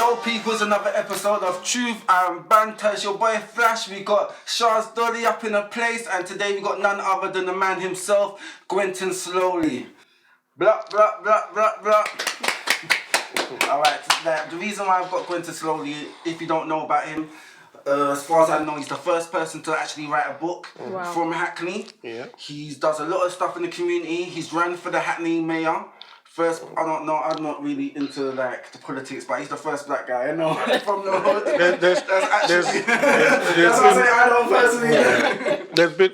Yo, people, it's another episode of Truth and Bantz. Your boy Flash, we got Stonie up in the place, and today we got none other than the man himself, Gwenton Sloley. Blah, blah, blah, blah, blah. Alright, the reason why I've got Gwenton Sloley, if you don't know about him, as far as I know, he's the first person to actually write a book from Hackney. Yeah. He does a lot of stuff in the community. He's ran for the Hackney mayor. First, I don't know, I'm not really into like the politics, but he's the first black guy I know from the hood.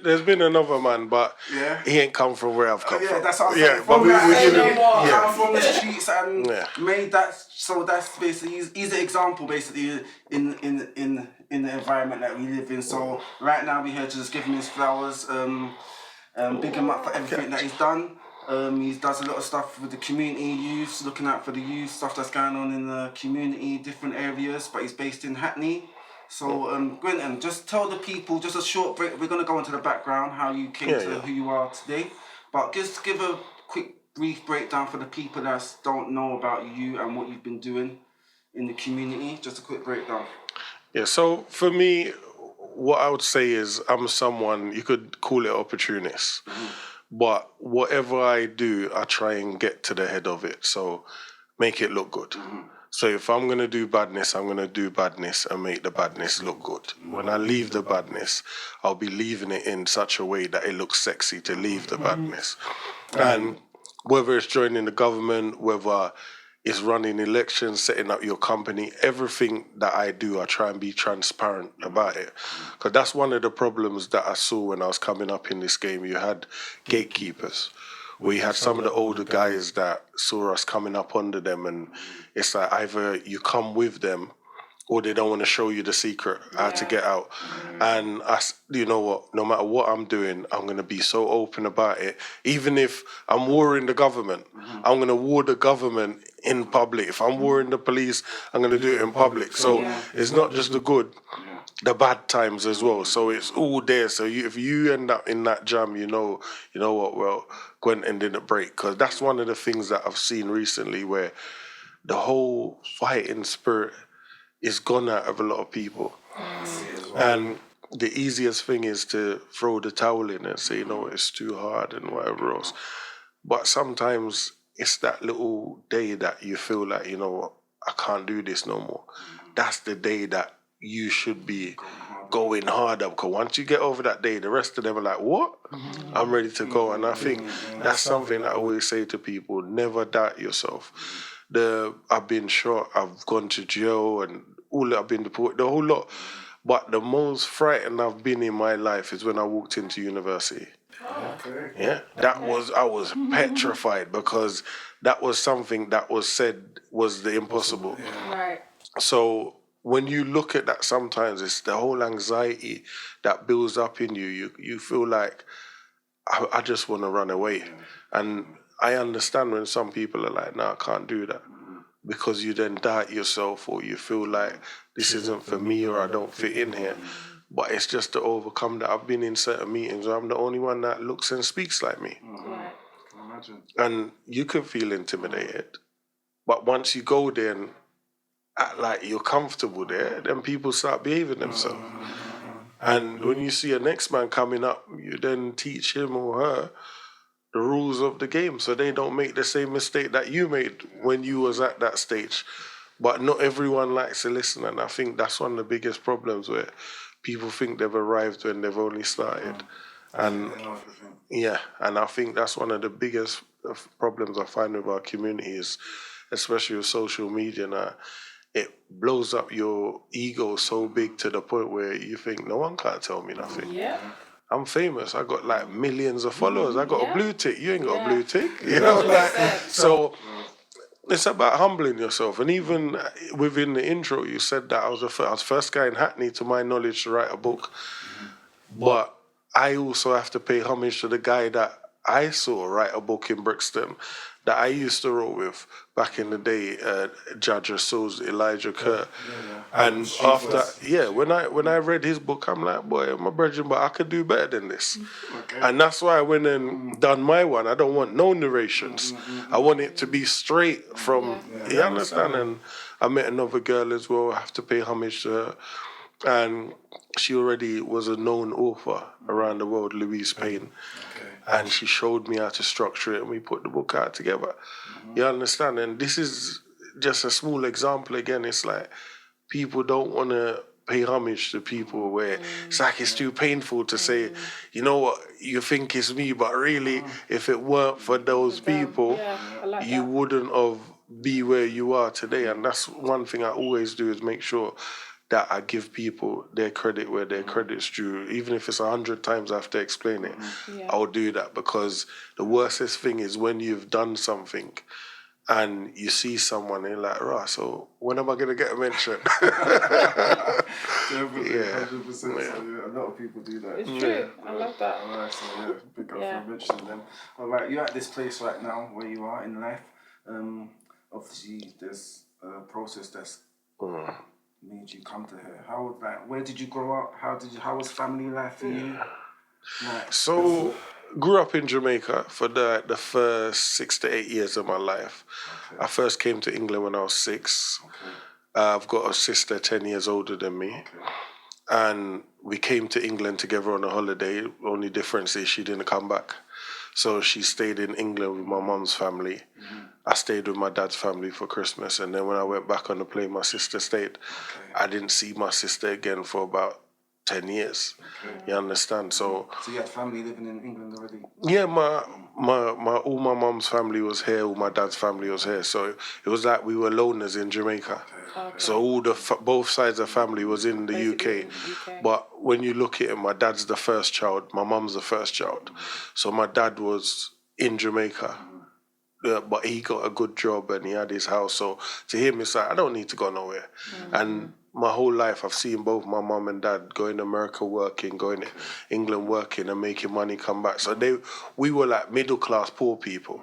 There's been another man, but he ain't come from where I've come from. That's what I'm saying. From I'm from the streets and made that. So that's basically he's an example basically in the environment that we live in. So right now we're here to just give him his flowers, big him up for everything that he's done. He does a lot of stuff with the community youths, looking out for the youth, stuff that's going on in the community, different areas, but he's based in Hackney. So, Gwenton, just tell the people, just a short break, we're going to go into the background, how you came to who you are today, but just give a quick, brief breakdown for the people that don't know about you and what you've been doing in the community, just a quick breakdown. Yeah, so for me, what I would say is I'm someone, you could call it opportunist. Mm-hmm. But whatever I do, I try and get to the head of it. So make it look good. Mm-hmm. So if I'm going to do badness, I'm going to do badness and make the badness look good. Mm-hmm. When I leave the badness, I'll be leaving it in such a way that it looks sexy to leave the badness. And whether it's joining the government, whether it's running elections, setting up your company, everything that I do, I try and be transparent about it. Because that's one of the problems that I saw when I was coming up in this game. You had gatekeepers. We had some of the older guys that saw us coming up under them, and it's like either you come with them or they don't want to show you the secret, how to get out. And you know what, no matter what I'm doing, I'm going to be so open about it. Even if I'm warring the government, I'm going to war the government in public. If I'm warring the police, I'm going to do it in public. So it's not just the good, the bad times as well. So it's all there. So if you end up in that jam, you know what, well, Gwenton didn't break. Because that's one of the things that I've seen recently where the whole fighting spirit is gone out of a lot of people. And the easiest thing is to throw the towel in and say, it's too hard and whatever else. But sometimes it's that little day that you feel like, you know what, I can't do this no more. That's the day that you should be going harder, because once you get over that day, the rest of them are like, what? I'm ready to go. And I think that's something I always say to people, never doubt yourself. I've been shot, I've gone to jail, and all that, I've been deported, the whole lot. But the most frightened I've been in my life is when I walked into university. Yeah, I was petrified, because that was something that was said was the impossible. Right. So when you look at that, sometimes it's the whole anxiety that builds up in you. You feel like, I just want to run away. And I understand when some people are like, no, I can't do that. Because you then doubt yourself, or you feel like this isn't for me, or I don't fit in here. But it's just to overcome that. I've been in certain meetings where I'm the only one that looks and speaks like me. Imagine. And you can feel intimidated. But once you go there and act like you're comfortable there, then people start behaving themselves. And when you see a next man coming up, you then teach him or her the rules of the game, so they don't make the same mistake that you made when you was at that stage. But not everyone likes to listen, and I think that's one of the biggest problems, where people think they've arrived when they've only started. And and I think that's one of the biggest problems I find with our community, is especially with social media now. It blows up your ego so big to the point where you think no one can't tell me nothing. Yeah. I'm famous. I got like millions of followers. I got a blue tick. You ain't got a blue tick. So it's about humbling yourself. And even within the intro, you said that I was the first guy in Hackney, to my knowledge, to write a book. But I also have to pay homage to the guy that I saw write a book in Brixton that I used to roll with back in the day, Judge Souls, Elijah Kerr. And when I read his book, I'm like, boy, my brethren, but I could do better than this. And that's why I went and done my one. I don't want no narrations. I want it to be straight from, you understand? And I met another girl as well, I have to pay homage to her. And she already was a known author around the world, Louise Payne. And she showed me how to structure it, and we put the book out together. You understand? And this is just a small example. Again, it's like people don't want to pay homage to people where it's like it's too painful to say, you know what, you think it's me, but really, if it weren't for those people, you wouldn't have be where you are today. And that's one thing I always do, is make sure that I give people their credit where their credit's due. Even if it's 100 times I have to explain it, I'll do that, because the worstest thing is when you've done something and you see someone and you're like, right, so when am I going to get a mention? Definitely, 100%. So, a lot of people do that. It's true. I love that. Alright, so big up for mentioning them. Alright, you're at this place right now where you are in life. Obviously, there's a process that's made you come to her. Where did you grow up? How was family life for you? So, grew up in Jamaica for the first 6 to 8 years of my life. I first came to England when I was 6. I've got a sister 10 years older than me. And we came to England together on a holiday. Only difference is she didn't come back. So she stayed in England with my mum's family. I stayed with my dad's family for Christmas. And then when I went back on the plane, my sister stayed. I didn't see my sister again for about 10 years. You understand? So you had family living in England already? Yeah, all my mum's family was here, all my dad's family was here. So it was like we were loners in Jamaica. So all both sides of family was in the UK. But when you look at it, my dad's the first child, my mum's the first child. So my dad was in Jamaica. But he got a good job and he had his house. So to him, it's like, I don't need to go nowhere. And my whole life, I've seen both my mum and dad going to America working, going to England working and making money come back. So we were like middle-class poor people.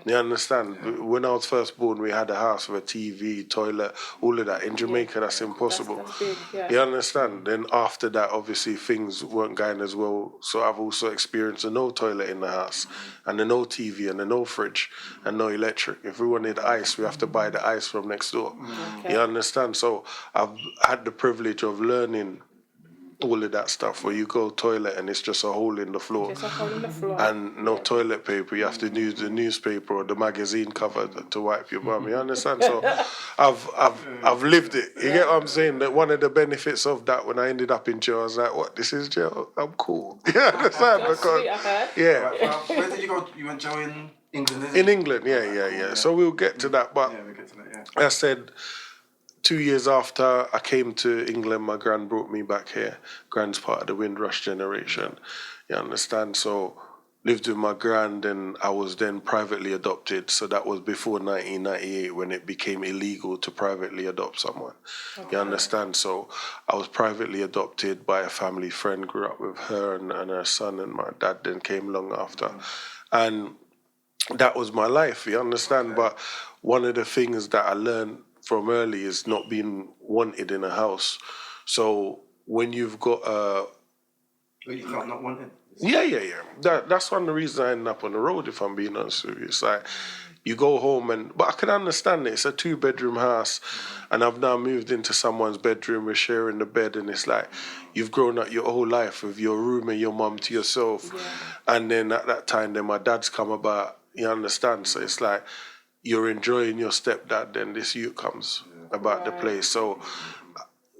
You understand? When I was first born, we had a house with a TV, toilet, all of that. In Jamaica, that's impossible. That's big, You understand? Then after that, obviously, things weren't going as well. So I've also experienced a no toilet in the house, and a no TV, and a no fridge, and no electric. If we wanted ice, we have to buy the ice from next door. You understand? So I've had the privilege of learning all of that stuff, where you go toilet and it's just a hole in the floor. And no toilet paper. You have to use the newspaper or the magazine cover to wipe your bum. You understand? So I've lived it. You get what I'm saying? That one of the benefits of that, when I ended up in jail, I was like, what, this is jail? I'm cool. You understand? Because where did you go? You went jail in England? In England, yeah. So we'll get to that. But we'll get to that, I said, 2 years after I came to England, my gran brought me back here. Gran's part of the Windrush generation, you understand? So lived with my gran, and I was then privately adopted. So that was before 1998, when it became illegal to privately adopt someone. You understand? So I was privately adopted by a family friend, grew up with her and her son, and my dad then came along after. And that was my life, you understand? But one of the things that I learned from early is not being wanted in a house. So when you've got you felt not wanted? Yeah. That's one of the reasons I ended up on the road, if I'm being honest with you. It's like, you go home but I can understand it. It's a 2-bedroom house, and I've now moved into someone's bedroom. We're sharing the bed, and it's like, you've grown up your whole life with your room and your mum to yourself. And then at that time, then my dad's come about, you understand? So it's like, you're enjoying your stepdad, then this youth comes about the place. So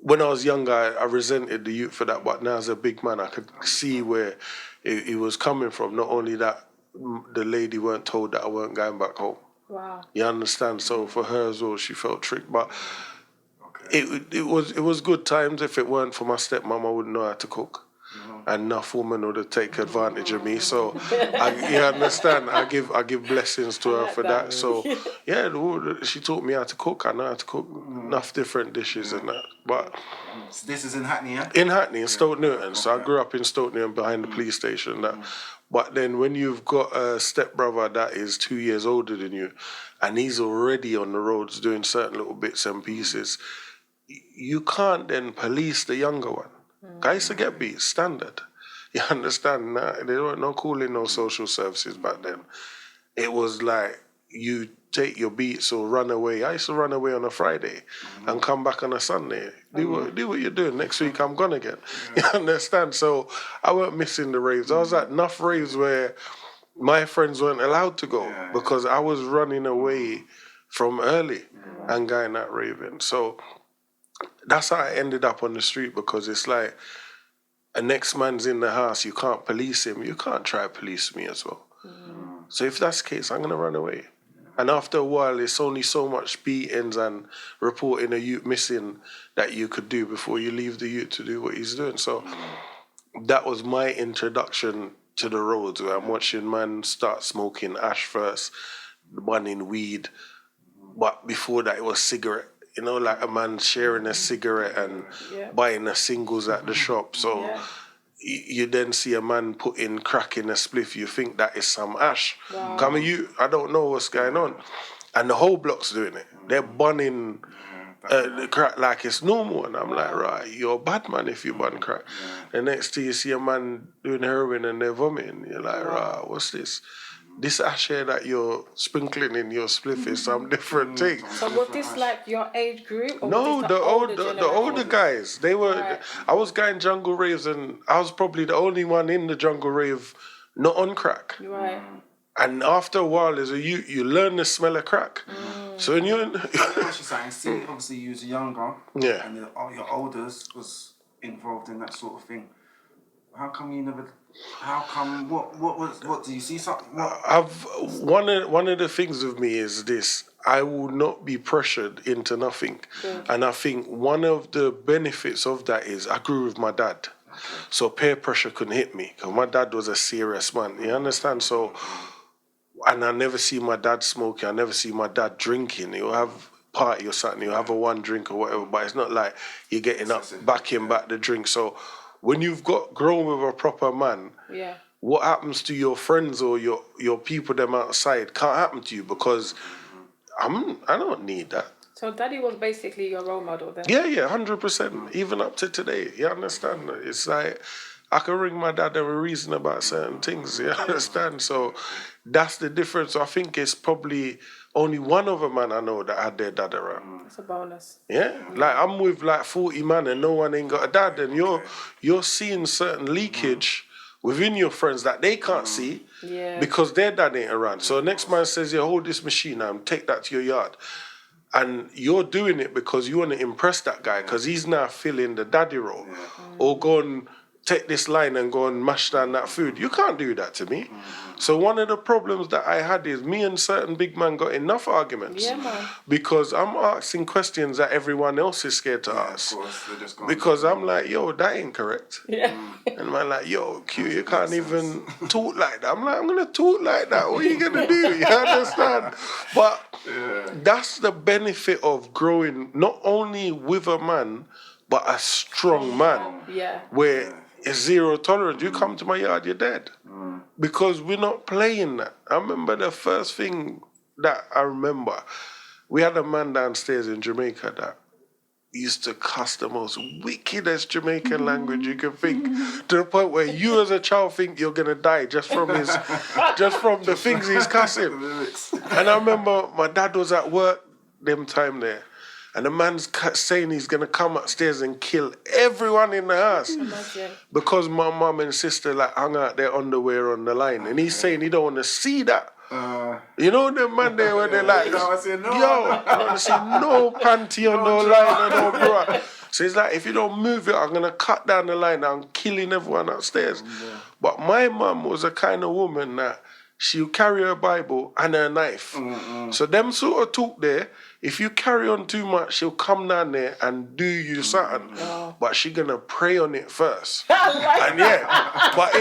when I was younger, I resented the youth for that, but now as a big man, I could see where it was coming from. Not only that, the lady weren't told that I weren't going back home. Wow. You understand? So for her as well, she felt tricked. But it was good times. If it weren't for my stepmom, I wouldn't know how to cook. and enough women would take advantage of me. So, you understand? I give blessings to her for that. So, yeah, she taught me how to cook. I know how to cook enough different dishes and that. But so this is in Hackney, yeah? In Hackney, in Stoke Newton. So I grew up in Stoke Newton behind the police station. That. But then when you've got a stepbrother that is 2 years older than you, and he's already on the roads doing certain little bits and pieces, you can't then police the younger one. I used to get beat, standard. You understand? There weren't no calling no social services back then. It was like you take your beats or run away. I used to run away on a Friday and come back on a Sunday. Do what you're doing. Next week I'm gone again. You understand? So I weren't missing the raves. I was at enough raves where my friends weren't allowed to go because I was running away from early and going out raving. So that's how I ended up on the street, because it's like a next man's in the house, you can't police him. You can't try to police me as well. So if that's the case, I'm going to run away. And after a while, it's only so much beatings and reporting a youth missing that you could do before you leave the youth to do what he's doing. So that was my introduction to the roads, where I'm watching man start smoking ash first, burning weed. But before that, it was cigarette. You know, like a man sharing a cigarette and buying a singles at the shop. So you then see a man putting crack in a spliff. You think that is some ash. Wow. I don't know what's going on. And the whole block's doing it. They're burning the crack like it's normal. And I'm like, right, you're a bad man if you burn crack. The next thing you see a man doing heroin and they're vomiting. You're like, right, what's this? This ash here that you're sprinkling in your spliff is some different thing. So was this like your age group? Or no, was this the older guys. They were. Right. I was going jungle raves, and I was probably the only one in the jungle rave not on crack. Right. And after a while, as a youth, you learn the smell of crack. So when you're in... See, obviously you was younger. Yeah. And your oldest was involved in that sort of thing. How come you never... What do you see something? One of the things with me is this: I will not be pressured into nothing. And I think one of the benefits of that is I grew with my dad. So peer pressure couldn't hit me, because my dad was a serious man. You understand? So, and I never see my dad smoking. I never see my dad drinking. He'll have party or something. He'll have a one drink or whatever. But it's not like you're getting up, backing back the drink. So when you've grown with a proper man, what happens to your friends or your people them outside can't happen to you, because I don't need that. So daddy was basically your role model then? Yeah, 100%. Even up to today, you understand? It's like, I can ring my dad and reason about certain things, you understand? So that's the difference. I think it's probably only one other man I know that had their dad around. That's a bonus. Yeah, like I'm with like 40 man and no one ain't got a dad, and you're seeing certain leakage within your friends that they can't see because their dad ain't around. So the next man says, yeah, hold this machine and take that to your yard. And you're doing it because you want to impress that guy, because he's now filling the daddy role. Or go and take this line and go and mash down that food. You can't do that to me. So one of the problems that I had is me and certain big man got enough arguments. Yeah, man. Because I'm asking questions that everyone else is scared to ask. Because I'm like, yo, that ain't correct. Yeah. And man like, yo, Q, you can't even talk like that. I'm like, I'm going to talk like that. What are you going to do? You understand? But that's the benefit of growing not only with a man, but a strong man. Yeah. Where it's zero tolerance. You come to my yard, you're dead. Because we're not playing that. I remember the first thing that I remember, we had a man downstairs in Jamaica that used to cuss the most wickedest Jamaican language you can think, to the point where you as a child think you're gonna die just from the things he's cussing. And I remember my dad was at work them time there, and the man's saying he's going to come upstairs and kill everyone in the house. Because my mum and sister like hung out their underwear on the line. And he's saying he don't want to see that. You know the man there where they're like, yo, I don't want to see no panty on no line or no bra. So he's like, if you don't move it, I'm going to cut down the line. I'm killing everyone upstairs. But my mum was a kind of woman that she'll carry her Bible and her knife. So them sort of talk there, if you carry on too much, she'll come down there and do you something. But she gonna pray on it first. And but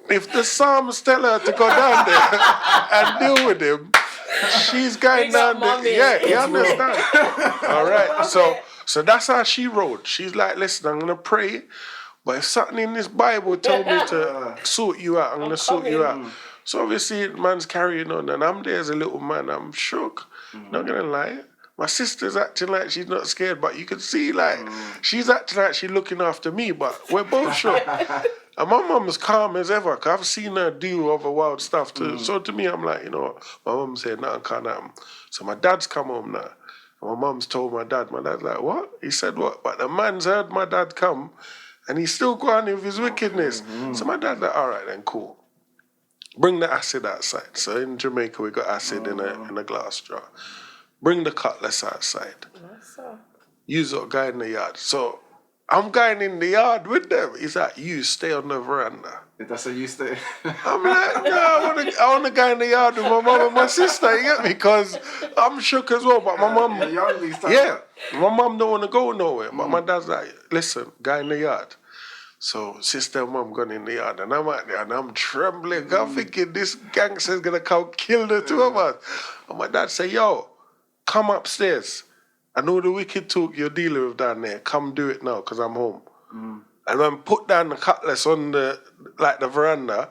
if the Psalms tell her to go down there and deal with him, she's going down there. Yeah, you understand? All right. So that's how she rolled. She's like, listen, I'm gonna pray, but if something in this Bible told me to sort you out, I'm gonna sort you out. So obviously, man's carrying on, and I'm there as a little man. I'm shook. Not gonna lie. My sister's acting like she's not scared, but you can see like she's acting like she's looking after me, but we're both shook. And my mum's calm as ever, because I've seen her do other wild stuff too. So to me, I'm like, you know what? My mum said, nothing can't happen. So my dad's come home now. And my mum's told my dad's like, what? He said what? But the man's heard my dad come, and he's still going with his wickedness. So my dad's like, all right then, cool. Bring the acid outside. So in Jamaica, we got acid in a glass jar. Bring the cutlass outside. Use a guy in the yard. So I'm going in the yard with them. He's like, you stay on the veranda. That's how you stay. I'm like, no, I want to go in the yard with my mum and my sister, you get me? Because I'm shook as well. But my mum, my mum don't want to go nowhere. But my dad's like, listen, go in the yard. So sister and mum gone in the yard, and I'm out there and I'm trembling. I'm thinking this gangster's gonna come kill the two of us. And my dad say, yo, come upstairs. I know the wicked talk you're dealing with down there. Come do it now, because I'm home. And then put down the cutlass on the veranda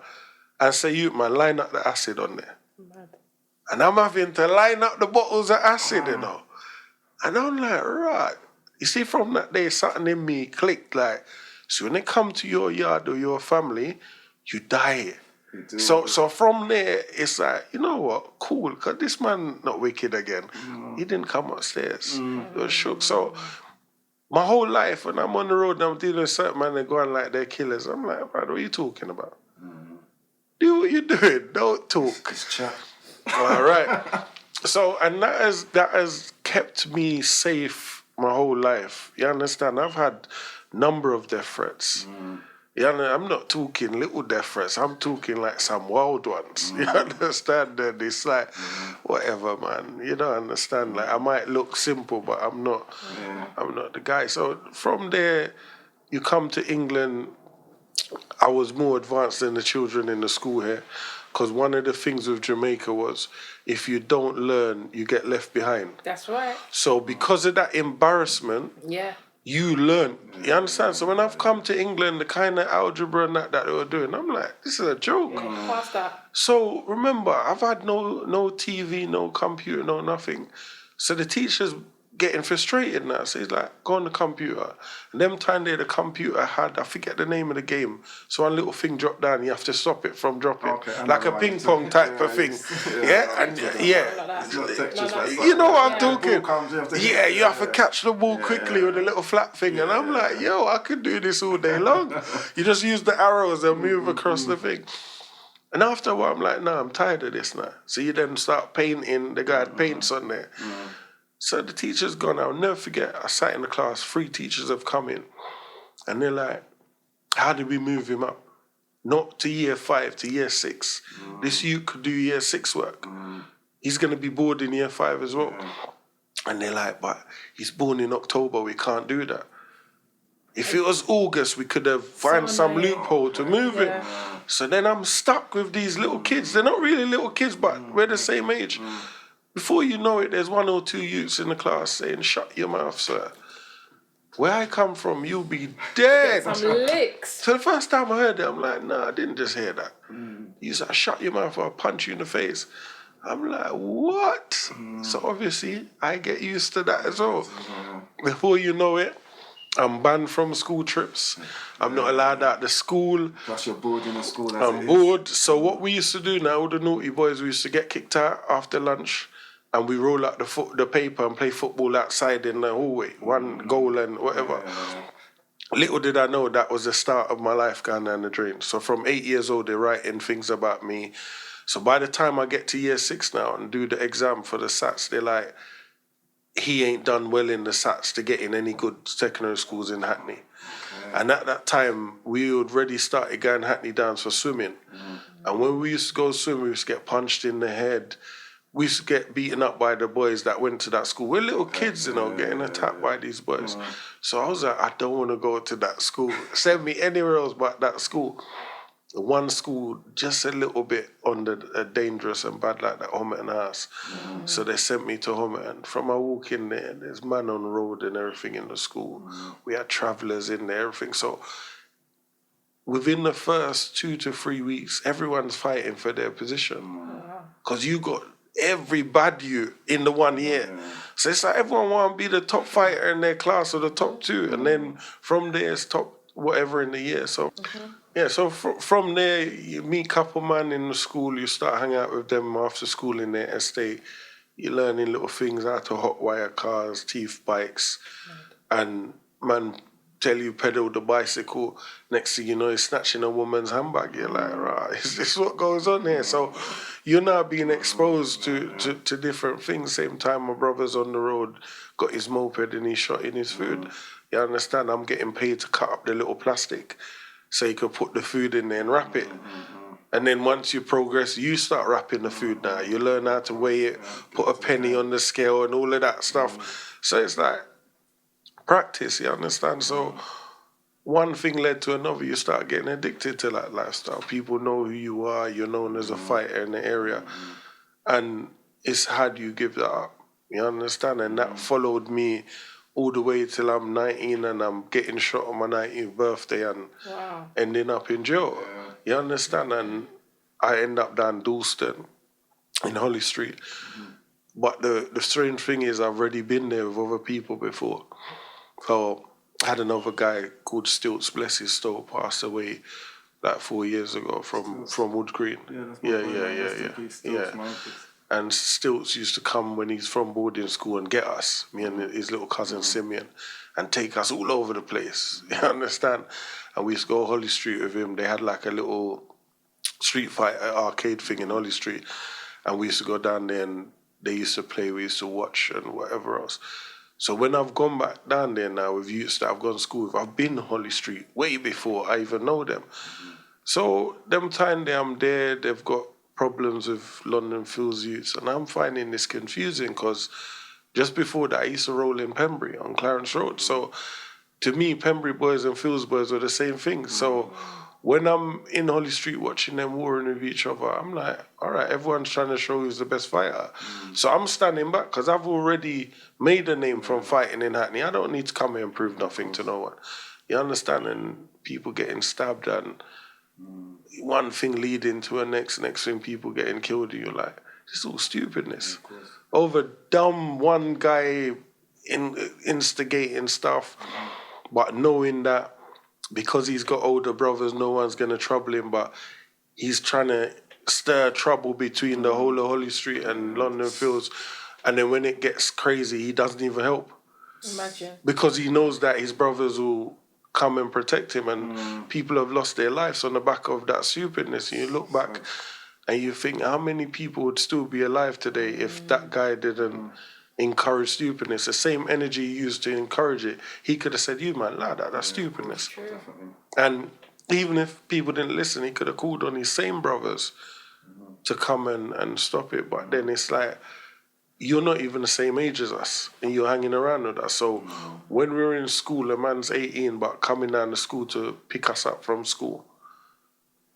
and say, you man, line up the acid on there. And I'm having to line up the bottles of acid, you know. And I'm like, right. You see, from that day, something in me clicked, like, so when they come to your yard or your family, you die. So from there, it's like, you know what, cool, because this man not wicked again. He didn't come upstairs. He was shook. So my whole life, when I'm on the road and I'm dealing with certain men that go on like they're killers, I'm like, what are you talking about? Do what you're doing. Don't talk. All right. So, and that has kept me safe my whole life. You understand? I've had number of death threats. Yeah, I'm not talking little death threats. I'm talking like some wild ones. You understand? And it's like, whatever, man. You don't understand. Like, I might look simple, but I'm not. I'm not the guy. So from there, you come to England. I was more advanced than the children in the school here, because one of the things with Jamaica was, if you don't learn, you get left behind. That's right. So because of that embarrassment, you learn. You understand? So when I've come to England, the kind of algebra and that they were doing, I'm like, this is a joke. Past that. So remember, I've had no TV, no computer, no nothing. So the teacher's getting frustrated now. So he's like, go on the computer. And them time there, the computer had, I forget the name of the game. So one little thing dropped down, you have to stop it from dropping. Like a ping pong type of thing. You know what I'm talking? You have to catch the ball quickly with a little flat thing. And I'm like, yo, I could do this all day long. You just use the arrows and move across the thing. And after a while, I'm like, no, I'm tired of this now. So you then start painting, the guy had paints on there. So the teacher's gone. I'll never forget, I sat in the class, 3 teachers have come in. And they're like, how do we move him up? Not to year 5, to year 6. This youth could do year 6 work. He's going to be bored in year 5 as well. And they're like, but he's born in October, we can't do that. If it was August, we could have found some loophole to move him. So then I'm stuck with these little kids. They're not really little kids, but we're the same age. Before you know it, there's 1 or 2 youths in the class saying, shut your mouth, sir. Where I come from, you'll be dead. Get some licks. So the first time I heard it, I'm like, nah, I didn't just hear that. You said, shut your mouth or I'll punch you in the face. I'm like, what? So obviously, I get used to that as well. Before you know it, I'm banned from school trips. I'm not allowed out the school. Plus you're bored in the school. I'm bored. So what we used to do now, all the naughty boys, we used to get kicked out after lunch. And we roll out the paper and play football outside in the hallway. 1 goal and whatever. Little did I know that was the start of my life going down the drain. So from 8 years old, they're writing things about me. So by the time I get to year 6 now and do the exam for the SATs, they're like, he ain't done well in the SATs to get in any good secondary schools in Hackney. And at that time, we already started going Hackney Downs for swimming. And when we used to go swim, we used to get punched in the head. We used to get beaten up by the boys that went to that school. We're little kids, getting attacked by these boys. So I was like, I don't want to go to that school. Send me anywhere else but that school. One school, just a little bit on the dangerous and bad, like that Homerton House. So they sent me to Homerton. From I walk in there, there's man on the road and everything in the school. We had travellers in there, everything. So within the first 2 to 3 weeks, everyone's fighting for their position. Because you got every bad you in the 1 year. So it's like everyone want to be the top fighter in their class or the top 2. And then from there, it's top whatever in the year. So... Yeah, so from there, you meet a couple man in the school, you start hanging out with them after school in their estate. You're learning little things, how to hot wire cars, teeth bikes, and man tell you pedal the bicycle. Next thing you know, he's snatching a woman's handbag. You're like, right, is this what goes on here? So you're now being exposed to different things. Same time my brother's on the road, got his moped and he's shot in his food. You understand? I'm getting paid to cut up the little plastic so you could put the food in there and wrap it. And then once you progress, you start wrapping the food now. You learn how to weigh it, put a penny on the scale and all of that stuff. So it's like practice, you understand? So one thing led to another. You start getting addicted to that lifestyle. People know who you are. You're known as a fighter in the area. And it's how do you give that up? You understand? And that followed me all the way till I'm 19 and I'm getting shot on my 19th birthday and ending up in jail. You understand? And I end up down Dalston in Holly Street. But the strange thing is I've already been there with other people before. So I had another guy called Stilts, bless his soul, passed away like 4 years ago from Wood Green. Yeah. And Stilts used to come when he's from boarding school and get us, me and his little cousin Simeon, and take us all over the place. You understand? And we used to go Holly Street with him. They had like a little street fight arcade thing in Holly Street. And we used to go down there and they used to play, we used to watch and whatever else. So when I've gone back down there now with youths that I've gone to school with, I've been Holly Street way before I even know them. So them time there, I'm there, they've got problems with London Fields youths, and I'm finding this confusing because just before that I used to roll in Pembury on Clarence Road. So to me, Pembury boys and Fields boys were the same thing. So when I'm in Holly Street watching them warring with each other, I'm like, all right, everyone's trying to show who's the best fighter. So I'm standing back because I've already made a name from fighting in Hackney. I don't need to come here and prove nothing to no one. You understand? And people getting stabbed and one thing leading to a next thing, people getting killed, and you're like, this is all stupidness. Over dumb one guy instigating stuff, but knowing that because he's got older brothers, no one's going to trouble him, but he's trying to stir trouble between the whole of Holly Street and London Fields. And then when it gets crazy, he doesn't even help. Imagine. Because he knows that his brothers will come and protect him, and people have lost their lives on the back of that stupidness. And you look back and you think, how many people would still be alive today if that guy didn't encourage stupidness? The same energy he used to encourage it, he could have said, you man, lad, that's stupidness. And even if people didn't listen, he could have called on his same brothers to come and stop it. But then it's like, you're not even the same age as us, and you're hanging around with us. So when we're in school, a man's 18, but coming down to school to pick us up from school,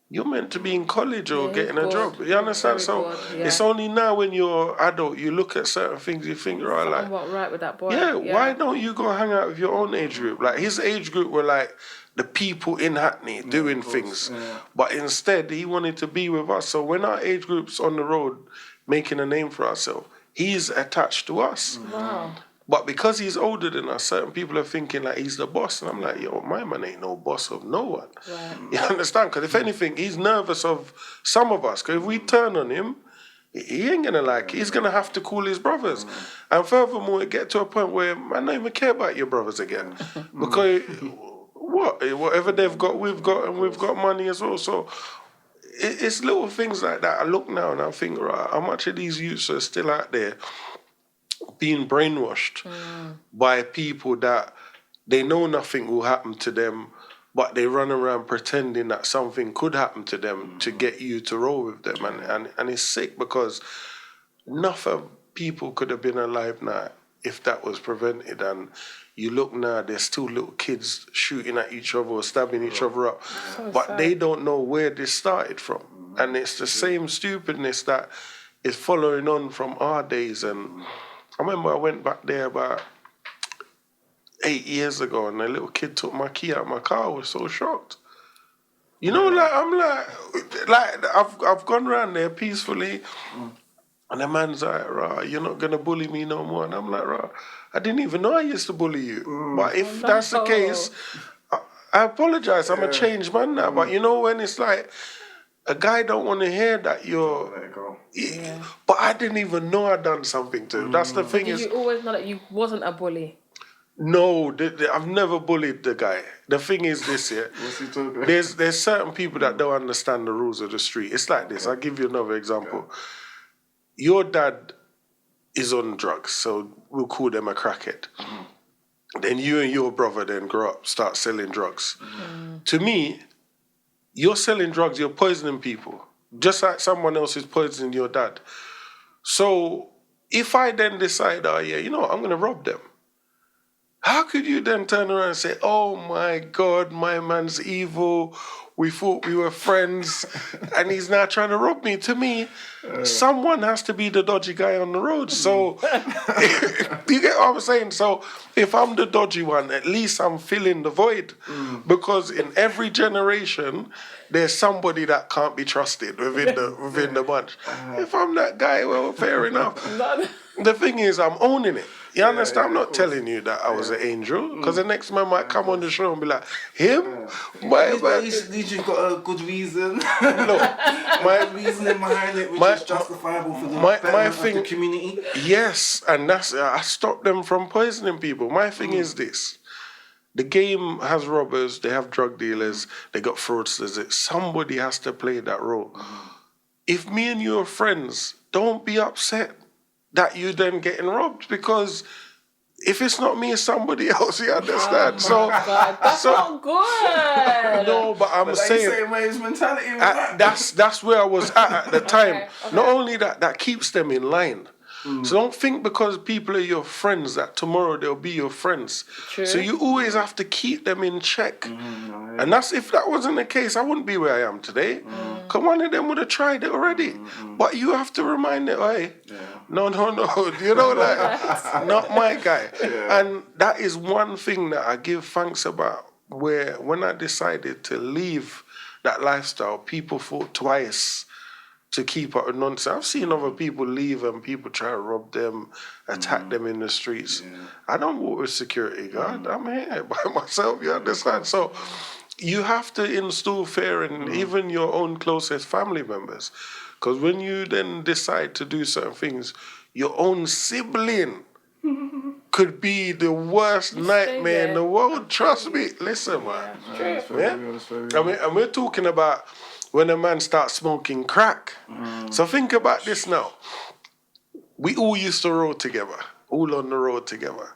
you're meant to be in college or getting a job. You understand? So it's only now when you're adult, you look at certain things, you think, right, like, what right with that boy? Yeah, why don't you go hang out with your own age group? Like, his age group were like the people in Hackney doing things. But instead, he wanted to be with us. So when our age group's on the road making a name for ourselves, he's attached to us. Wow. But because he's older than us, certain people are thinking like he's the boss. And I'm like, yo, my man ain't no boss of no one. Right. You understand? Because if anything, he's nervous of some of us. Because if we turn on him, he ain't going to like it. He's going to have to call his brothers. And furthermore, it get to a point where man don't even care about your brothers again. Because whatever they've got, we've got, and we've got money as well. So it's little things like that. I look now and I think, right, how much of these youths are still out there being brainwashed by people that they know nothing will happen to them, but they run around pretending that something could happen to them to get you to roll with them. And it's sick because enough of people could have been alive now if that was prevented. And you look now, there's still little kids shooting at each other or stabbing each other up. But sad. They don't know where this started from. And it's the same stupidness that is following on from our days. And I remember I went back there about 8 years ago and a little kid took my key out of my car. I was so shocked. You know, I've gone around there peacefully. And the man's like, "Rah, you're not going to bully me no more." And I'm like, "Rah, I didn't even know I used to bully you." But if that's the case, I apologize. I'm a changed man now. But you know when it's like, a guy don't want to hear that you're... Let it go. But I didn't even know I'd done something to him. That's the thing. Did you always know that you wasn't a bully? No, I've never bullied the guy. The thing is this, What's he talking about? There's certain people that don't understand the rules of the street. It's like this. I'll give you another example. Your dad is on drugs, so we'll call them a crackhead. Then you and your brother then grow up, start selling drugs. To me, you're selling drugs, you're poisoning people, just like someone else is poisoning your dad. So if I then decide, I'm going to rob them, how could you then turn around and say, "Oh my God, my man's evil, we thought we were friends, and he's now trying to rob me"? To me, someone has to be the dodgy guy on the road. So, you get what I'm saying? So, if I'm the dodgy one, at least I'm filling the void. Because in every generation, there's somebody that can't be trusted within the bunch. If I'm that guy, well, fair enough. The thing is, I'm owning it. You understand? I'm not telling you that I was an angel, because the next man might come on the show and be like, "Him? At least you've got a good reason. Look, my reasoning behind it, which is justifiable for the betterment of the community." Yes, and that's I stop them from poisoning people. My thing is this. The game has robbers, they have drug dealers, they got fraudsters. Somebody has to play that role. If me and you are friends, don't be upset that you then getting robbed, because if it's not me, it's somebody else. You understand? God, that's not good. No, but I'm saying his mentality. That's where I was at the time. Okay. Not only that keeps them in line. So don't think because people are your friends that tomorrow they'll be your friends. True. So you always have to keep them in check. And if that wasn't the case, I wouldn't be where I am today. Because one of them would have tried it already. But you have to remind them, hey, no, you know, like, not my guy. And that is one thing that I give thanks about, where when I decided to leave that lifestyle, people thought twice to keep up with nonsense. I've seen other people leave and people try to rob them, attack them in the streets. I don't walk with security guard. I'm here by myself, you understand? So you have to instill fear in even your own closest family members. Because when you then decide to do certain things, your own sibling could be the worst nightmare in the world. Trust me. Listen, man. And we're talking about when a man starts smoking crack. So think about this now. We all used to roll together, all on the road together.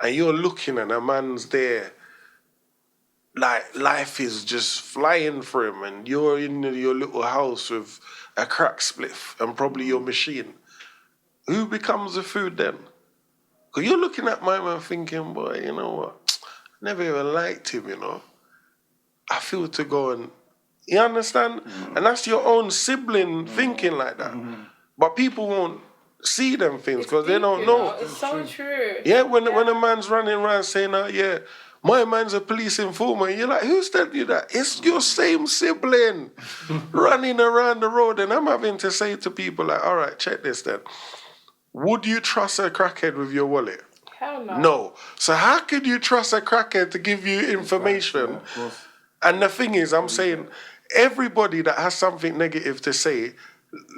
And you're looking and a man's there, like life is just flying for him, and you're in your little house with a crack spliff and probably your machine. Who becomes the food then? Because you're looking at my man thinking, boy, you know what? Never even liked him, you know. I feel to go and... You understand? And that's your own sibling thinking like that. But people won't see them things because they don't know. It's so true. Yeah, when a man's running around saying, my man's a police informer, you're like, who's telling you that? It's your same sibling running around the road. And I'm having to say to people like, all right, check this then. Would you trust a crackhead with your wallet? Hell no. No. So how could you trust a crackhead to give you information? And the thing is, I'm saying, everybody that has something negative to say,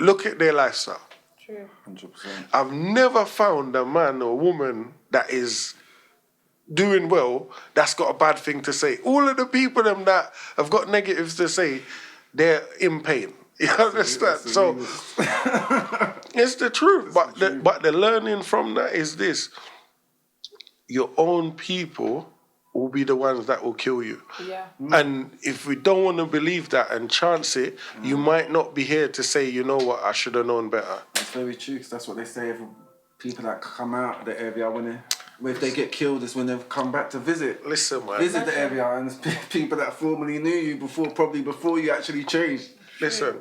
look at their lifestyle. True. 100%. I've never found a man or woman that is doing well that's got a bad thing to say. All of the people them that have got negatives to say, they're in pain. You understand? So it's the truth. But the learning from that is this. Your own people will be the ones that will kill you. Yeah. And if we don't want to believe that and chance it, you might not be here to say, you know what, I should have known better. That's very true, because that's what they say. People that come out of the area, if they get killed, it's when they've come back to visit. Listen, man. Visit the area, and it's people that formerly knew you before you actually changed. Listen,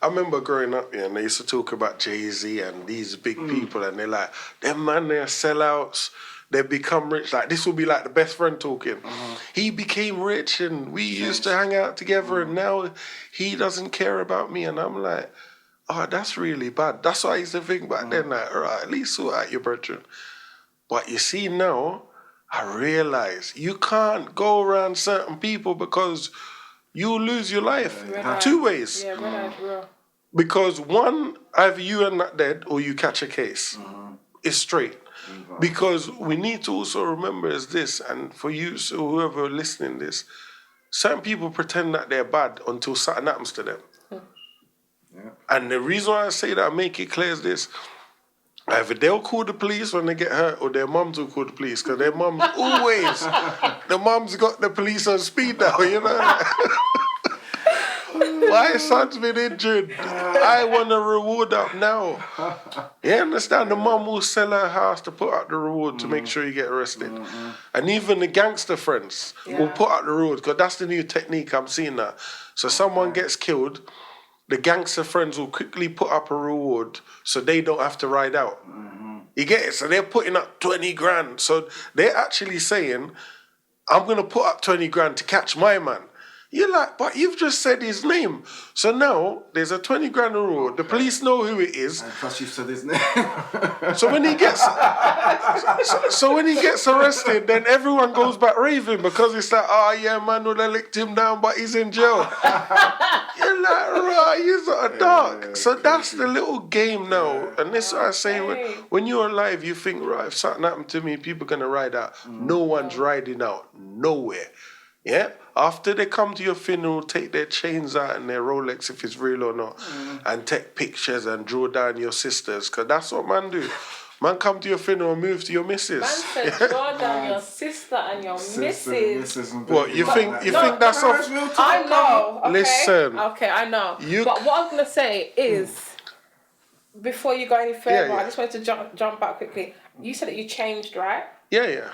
I remember growing up here, and they used to talk about Jay-Z and these big people, and they're like, them man, they're sellouts. They become rich. Like, this will be like the best friend talking. He became rich, and we used to hang out together, and now he doesn't care about me. And I'm like, oh, that's really bad. That's what I used to think back then. Like, all right, at least sort out your brethren. But you see now, I realize you can't go around certain people because you'll lose your life. Two ways. Yeah, red eye, Because one, either you are not dead or you catch a case. It's straight. Because we need to also remember is this, and for you, so whoever listening this, certain people pretend that they're bad until something happens to them. And the reason why I say that, I make it clear is this. Either they'll call the police when they get hurt, or their mums will call the police, because their mums always, the mums got the police on speed now, you know? My son's been injured. I want a reward up now. You understand? The mum will sell her house to put out the reward to make sure you get arrested. And even the gangster friends will put out the reward, because that's the new technique I'm seeing now. So someone gets killed, the gangster friends will quickly put up a reward so they don't have to ride out. You get it? So they're putting up 20 grand. So they're actually saying, I'm going to put up 20 grand to catch my man. You're like, but you've just said his name. So now there's a 20 grand reward. The police know who it is. And plus you've said his name. So when he gets arrested, then everyone goes back raving, because it's like, oh yeah, man would have licked him down, but he's in jail. You're like, right, you're sort of dark. So that's the little game now. And this is what I say, when you're alive, you think, right, if something happened to me, people are going to ride out. No one's riding out. Nowhere. Yeah? After they come to your funeral, take their chains out and their Rolex, if it's real or not, and take pictures and draw down your sisters, because that's what man do. Man come to your funeral and move to your missus. Man said draw down your sister and your missus. What, you think that's off? I know. Okay. Listen. Okay, I know. But what I was going to say is, before you go any further, I just wanted to jump back quickly. You said that you changed, right? Yeah.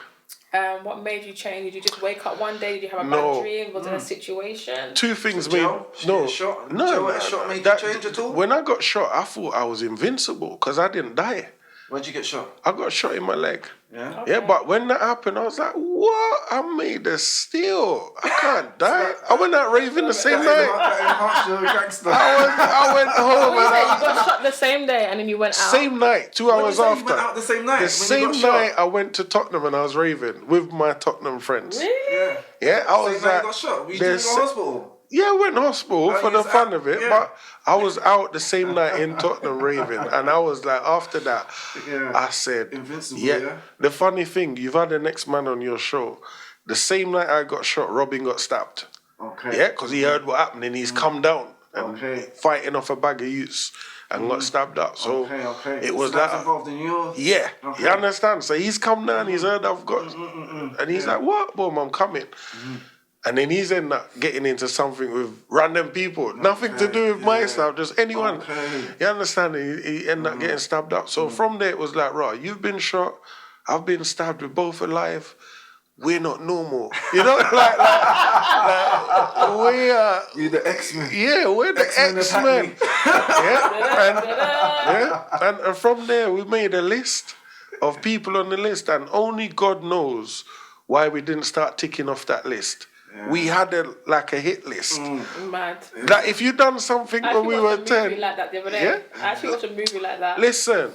What made you change? Did you just wake up one day? Did you have a bad dream? Was it a situation? Two things made... Shot made you change at all? When I got shot, I thought I was invincible because I didn't die. Where'd you get shot? I got shot in my leg. Yeah? Okay. Yeah, but when that happened, I was like, what? I made of steel. I can't die. I went out raving the same night. I went home. You got shot the same day and then you went out? Same night, 2 hours after. You went out the same night? The same night I went to Tottenham and I was raving with my Tottenham friends. Really? Yeah, I was same night like... you got shot? Were you in the hospital? Yeah, I went to hospital for the fun of it, yeah. but I was out the same night in Tottenham raving, and I was like, after that, I said, Invincible, yeah. The funny thing, you've had the next man on your show. The same night I got shot, Robin got stabbed. Okay. Yeah, because he heard what happened and he's come down and fighting off a bag of youths and got stabbed up. So it was like, involved in yours? Yeah, you understand? So he's come down, he's heard I've got, and he's like, what? Boom, I'm coming. And then he's ended up getting into something with random people. Nothing to do with my stuff, just anyone. You understand? He ended up getting stabbed up. So from there, it was like, right, you've been shot, I've been stabbed, we're both alive. We're not normal. You know, like we are... You're the X-Men. Yeah, we're the X-Men. And from there, we made a list of people on the list, and only God knows why we didn't start ticking off that list. Yeah. We had a hit list. Mad. That if you done something when we were 10, like that the other day. I actually watched a movie like that. Listen,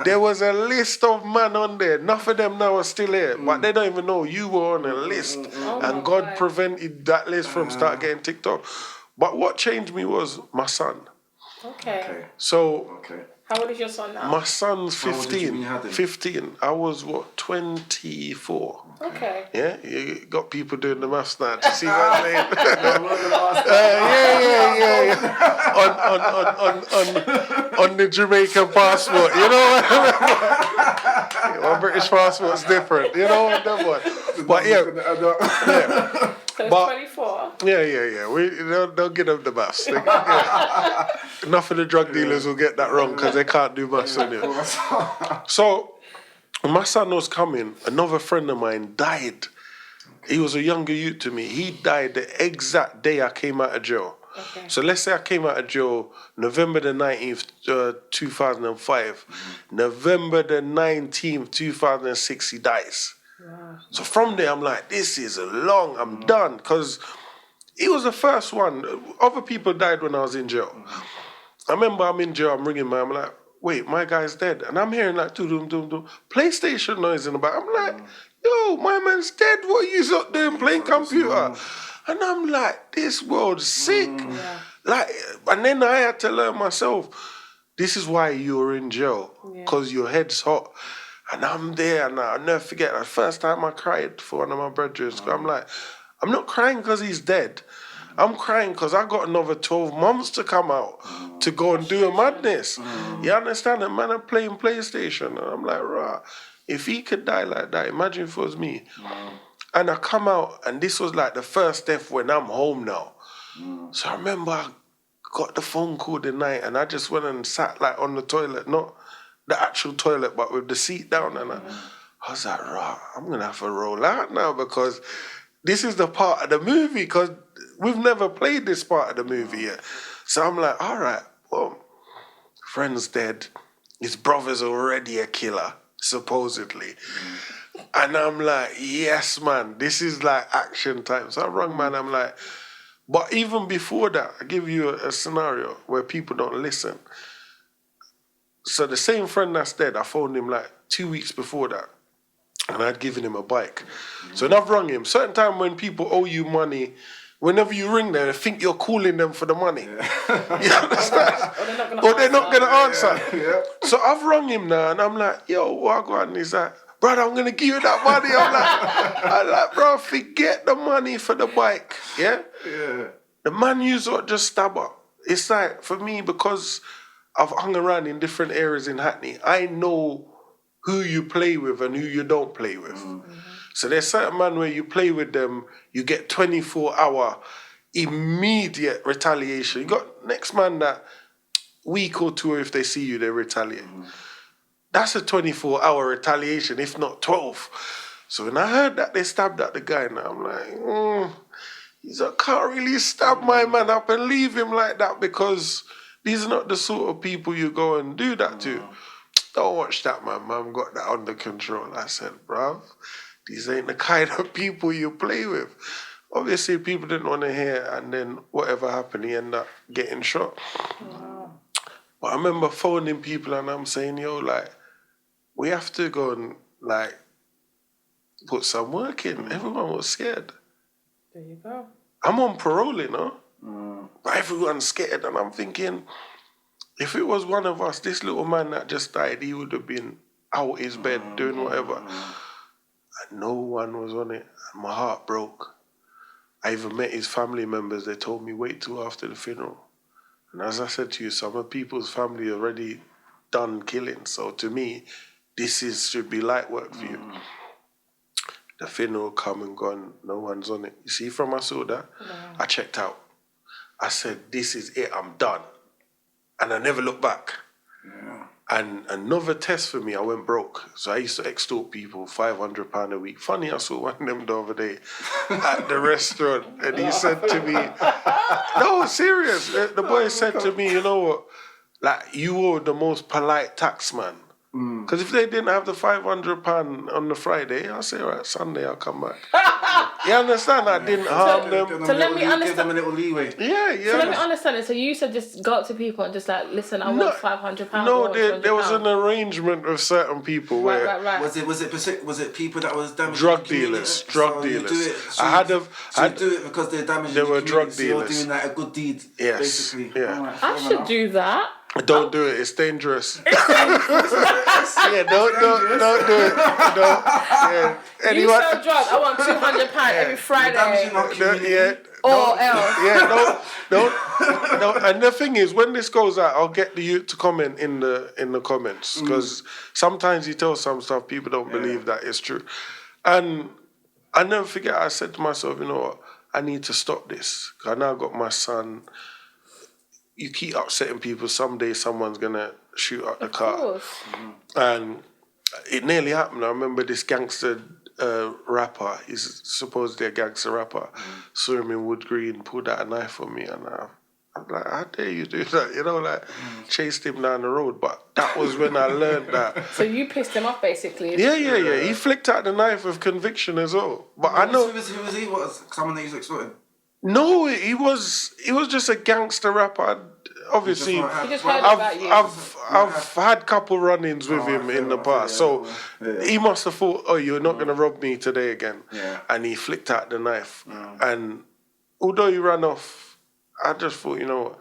there was a list of man on there. Enough of them now are still here, but they don't even know you were on a list, and God prevented that list from start getting ticked off. But what changed me was my son. Okay. So. How old is your son now? My son's 15. 15. I was, 24. Okay. Yeah? You got people doing the maths now to see what I'm saying. on the Jamaican passport. You know what? My British passport's different. You know what? That one. But yeah. So it's 24. Yeah. They'll get them the maths. Enough of the drug dealers will get that wrong because they can't do maths on it. So when my son was coming, another friend of mine died. He was a younger youth to me. He died the exact day I came out of jail. Okay. So let's say I came out of jail November the 19th, 2005. November the 19th, 2006, he dies. Wow. So from there, I'm like, this is I'm done. Because he was the first one. Other people died when I was in jail. I remember I'm in jail, I'm ringing my, I'm like, wait, my guy's dead. And I'm hearing like, doom, PlayStation noise in the back. I'm like, yo, my man's dead. What are you doing playing computer? And I'm like, this world's sick. Like, and then I had to learn myself, this is why you're in jail, because your head's hot. And I'm there, and I'll never forget, the first time I cried for one of my brothers, I'm like, I'm not crying because he's dead. I'm crying because I got another 12 months to come out to go and do a madness. You understand? And man, I'm playing PlayStation. And I'm like, rah, if he could die like that, imagine if it was me. And I come out, and this was like the first death when I'm home now. So I remember I got the phone call the night, and I just went and sat like on the toilet, not the actual toilet, but with the seat down. And I was like, rah, I'm going to have to roll out now because this is the part of the movie, because we've never played this part of the movie yet. So I'm like, all right, well, friend's dead. His brother's already a killer, supposedly. And I'm like, yes, man, this is like action time. So I rang man, I'm like, but even before that, I give you a scenario where people don't listen. So the same friend that's dead, I phoned him like 2 weeks before that. And I'd given him a bike. So when I've rung him, certain time when people owe you money, whenever you ring them, they think you're calling them for the money. You understand? Or they're not going to answer. So I've rung him now, and I'm like, yo, what go on? And he's like, brother, I'm going to give you that money. I'm like, bro, forget the money for the bike. Yeah? The man you sort of just stab up. It's like, for me, because I've hung around in different areas in Hackney, I know who you play with and who you don't play with. So there's certain man where you play with them, you get 24-hour immediate retaliation. You got next man that week or two, if they see you, they retaliate. That's a 24-hour retaliation, if not 12. So when I heard that they stabbed at the guy, now I'm like, I can't really stab my man up and leave him like that, because these are not the sort of people you go and do that to. Don't watch that, man. Man got that under control. I said, bruv, these ain't the kind of people you play with. Obviously, people didn't want to hear, and then whatever happened, he ended up getting shot. But I remember phoning people, and I'm saying, yo, like, we have to go and, like, put some work in. Everyone was scared. There you go. I'm on parole, you know? But everyone's scared, and I'm thinking, if it was one of us, this little man that just died, he would have been out his bed doing whatever. And no one was on it. And my heart broke. I even met his family members. They told me, wait till after the funeral. And as I said to you, some of people's family already done killing. So to me, should be light work for you. The funeral come and gone. No one's on it. You see, from I saw that, I checked out. I said, this is it. I'm done. And I never looked back. And another test for me, I went broke. So I used to extort people £500 a week. Funny, I saw one of them the other day at the restaurant, and he said to me, no, serious. The boy said to me, you know what? Like, you were the most polite tax man. Because if they didn't have the £500 on the Friday, I'll say, all right, Sunday I'll come back. You understand? I didn't harm them. So let me understand. Give them a little leeway. Yeah. So let me understand it. So you said just go up to people and just like, listen, I want £500. No, there was an arrangement with certain people where... Right. Was it people that was damaging drug the community? dealers. Drug dealers. You do it because they're damaging There the were community, drug so you're dealers. doing like a good deed, Yes. basically. Yeah. Right, I should do that. Don't do it. It's dangerous. Yeah, don't do it. Don't. Yeah. You Anyone? sell drugs. I want £200 every Friday. Damaging our community. Or else. Yeah, don't. And the thing is, when this goes out, I'll get the youth to comment in the comments, because sometimes you tell some stuff, people don't believe that it's true. And I never forget, I said to myself, you know what, I need to stop this. I now got my son. You keep upsetting people, someday someone's going to shoot up the car. Course. And it nearly happened. I remember this gangster rapper, he's supposedly a gangster rapper, saw him in Wood Green, pulled out a knife on me, and I'm like, how dare you do that? You know, like, chased him down the road. But that was when I learned that. So you pissed him off, basically. Yeah. He flicked out the knife with conviction as well. But I know... Who was he? What, someone that he's exploiting? No, he was just a gangster rapper. Obviously, He just heard about you. I've had a couple run-ins with him in the past, so he must have thought, oh, you're not going to rob me today again. Yeah. And he flicked out the knife. And although he ran off, I just thought, you know what,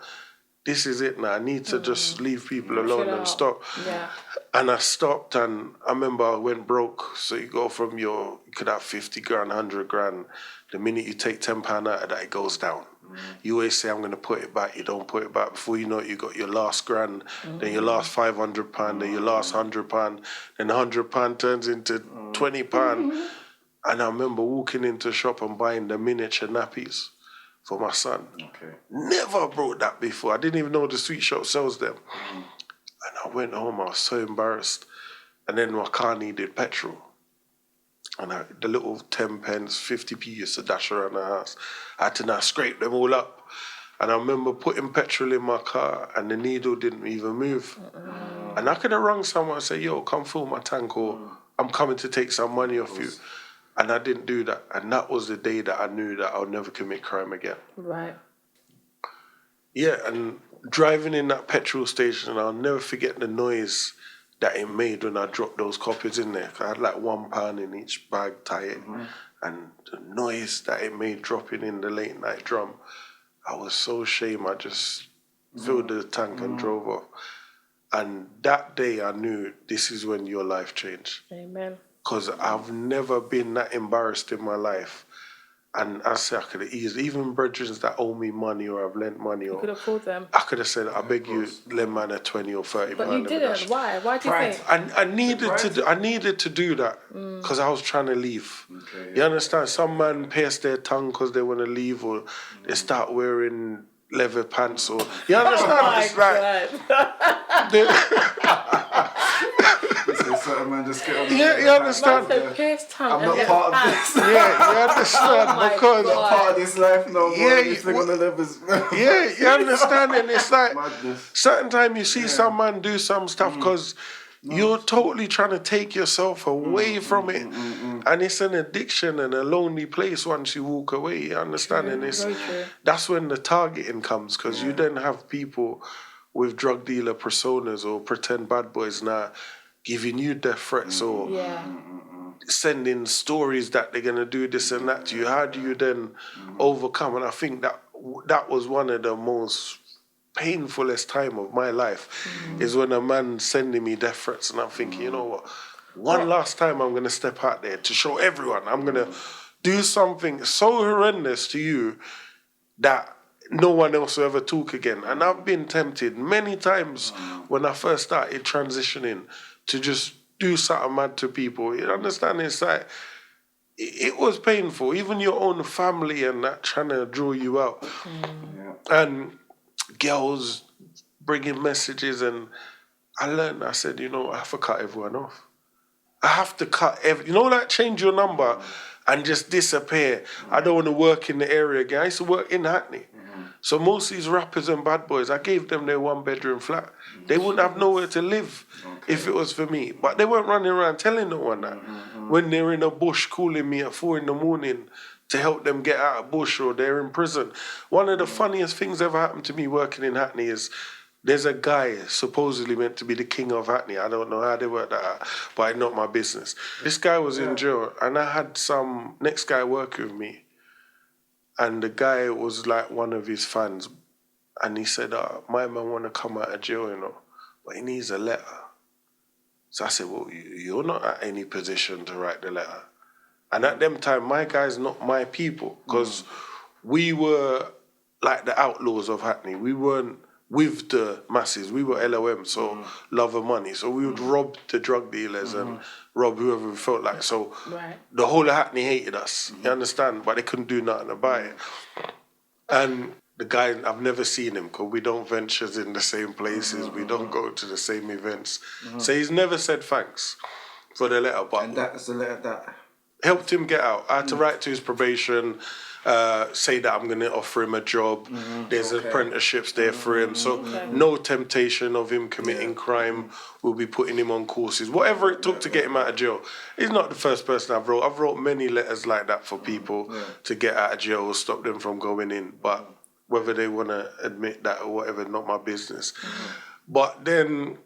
this is it now. I need to just leave people alone and stop. Yeah. And I stopped, and I remember I went broke. So you go from you could have 50 grand, 100 grand. The minute you take £10 out of that, it goes down. You always say, I'm going to put it back. You don't put it back. Before you know it, you got your last grand, then your last £500, then your last £100, then £100 turns into £20. And I remember walking into a shop and buying the miniature nappies for my son. Okay. Never brought that before. I didn't even know the sweet shop sells them. And I went home, I was so embarrassed. And then my car needed petrol. And the little 10 pence, 50p used to dash around the house. I had to now scrape them all up. And I remember putting petrol in my car and the needle didn't even move. And I could have rung someone and say, yo, come fill my tank, or I'm coming to take some money off you. And I didn't do that. And that was the day that I knew that I'll never commit crime again. Right. Yeah, and driving in that petrol station, I'll never forget the noise that it made when I dropped those coppers in there. I had like £1 in each bag, tie it, and the noise that it made dropping in the late night drum, I was so ashamed. I just filled the tank and drove off. And that day I knew this is when your life changed. Amen. Because I've never been that embarrassed in my life. And I said I could have easily, even brethren that owe me money or I've lent money, or You could have called them. I could have said, I beg you, lend man a 20 or 30 But pound. you didn't. Why? Why do you think? I needed to do that because I was trying to leave. Okay, You understand? Some man pierce their tongue because they want to leave, or they start wearing leather pants, or you understand? It's certain man just get on you understand? Man, pierced tongue. I'm not part of this. Yeah, you understand? Oh because God. Part of this life, no more. Yeah, On the levers. yeah, you understand? And it's like Madness. certain time you see some man do some stuff because you're totally trying to take yourself away from it. And it's an addiction and a lonely place once you walk away, you understand? And that's when the targeting comes, because you then have people with drug dealer personas or pretend bad boys now giving you death threats or sending stories that they're going to do this and that to you. How do you then overcome? And I think that was one of the most painfulest time of my life is when a man sending me death threats, and I'm thinking, you know what, one last time I'm going to step out there to show everyone I'm going to do something so horrendous to you that no one else will ever talk again. And I've been tempted many times when I first started transitioning to just do something mad to people. You understand? It's like, it was painful. Even your own family and that trying to draw you out. And girls bringing messages, and I said, you know, I have to cut everyone off. I have to cut you know, like change your number and just disappear. I don't want to work in the area again. I used to work in Hackney. So most of these rappers and bad boys, I gave them their 1-bedroom flat. They wouldn't have nowhere to live if it was for me. But they weren't running around telling no one that. When they're in a bush calling me at 4 a.m. to help them get out of bush, or they're in prison. One of the funniest things ever happened to me working in Hackney is there's a guy supposedly meant to be the king of Hackney. I don't know how they work that out, but it's not my business. This guy was in jail, and I had some next guy working with me. And the guy was like one of his fans. And he said, my man want to come out of jail, you know, but he needs a letter. So I said, well, you're not at any position to write the letter. And at them time, my guy's not my people, because we were like the outlaws of Hackney. We weren't with the masses. We were LOM, so love of money. So we would rob the drug dealers and rob whoever we felt like. So the whole of Hackney hated us. You understand? But they couldn't do nothing about it. And the guy, I've never seen him because we don't venture in the same places. We don't go to the same events. So he's never said thanks for the letter. But and that's the letter that helped him get out. I had to write to his probation, say that I'm going to offer him a job. There's apprenticeships there for him. So no temptation of him committing crime. We'll be putting him on courses. Whatever it took to get him out of jail. He's not the first person I've wrote. I've wrote many letters like that for people to get out of jail or stop them from going in. But whether they want to admit that or whatever, not my business. But then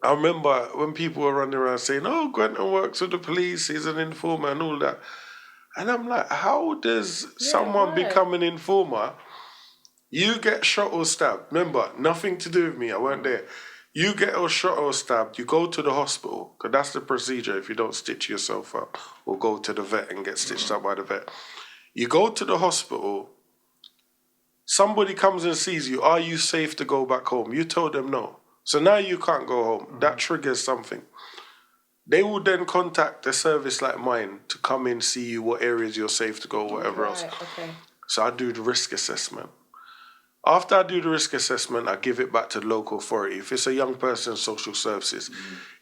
I remember when people were running around saying, oh, Gwenton works with the police, he's an informer and all that. And I'm like, how does someone become an informer? You get shot or stabbed. Remember, nothing to do with me, I weren't there. You get shot or stabbed, you go to the hospital, because that's the procedure if you don't stitch yourself up or go to the vet and get stitched up by the vet. You go to the hospital, somebody comes and sees you, are you safe to go back home? You told them no. So now you can't go home. That triggers something. They will then contact a service like mine to come in, see you, what areas you're safe to go, whatever else. Okay. So I do the risk assessment. After I do the risk assessment, I give it back to the local authority. If it's a young person, social services.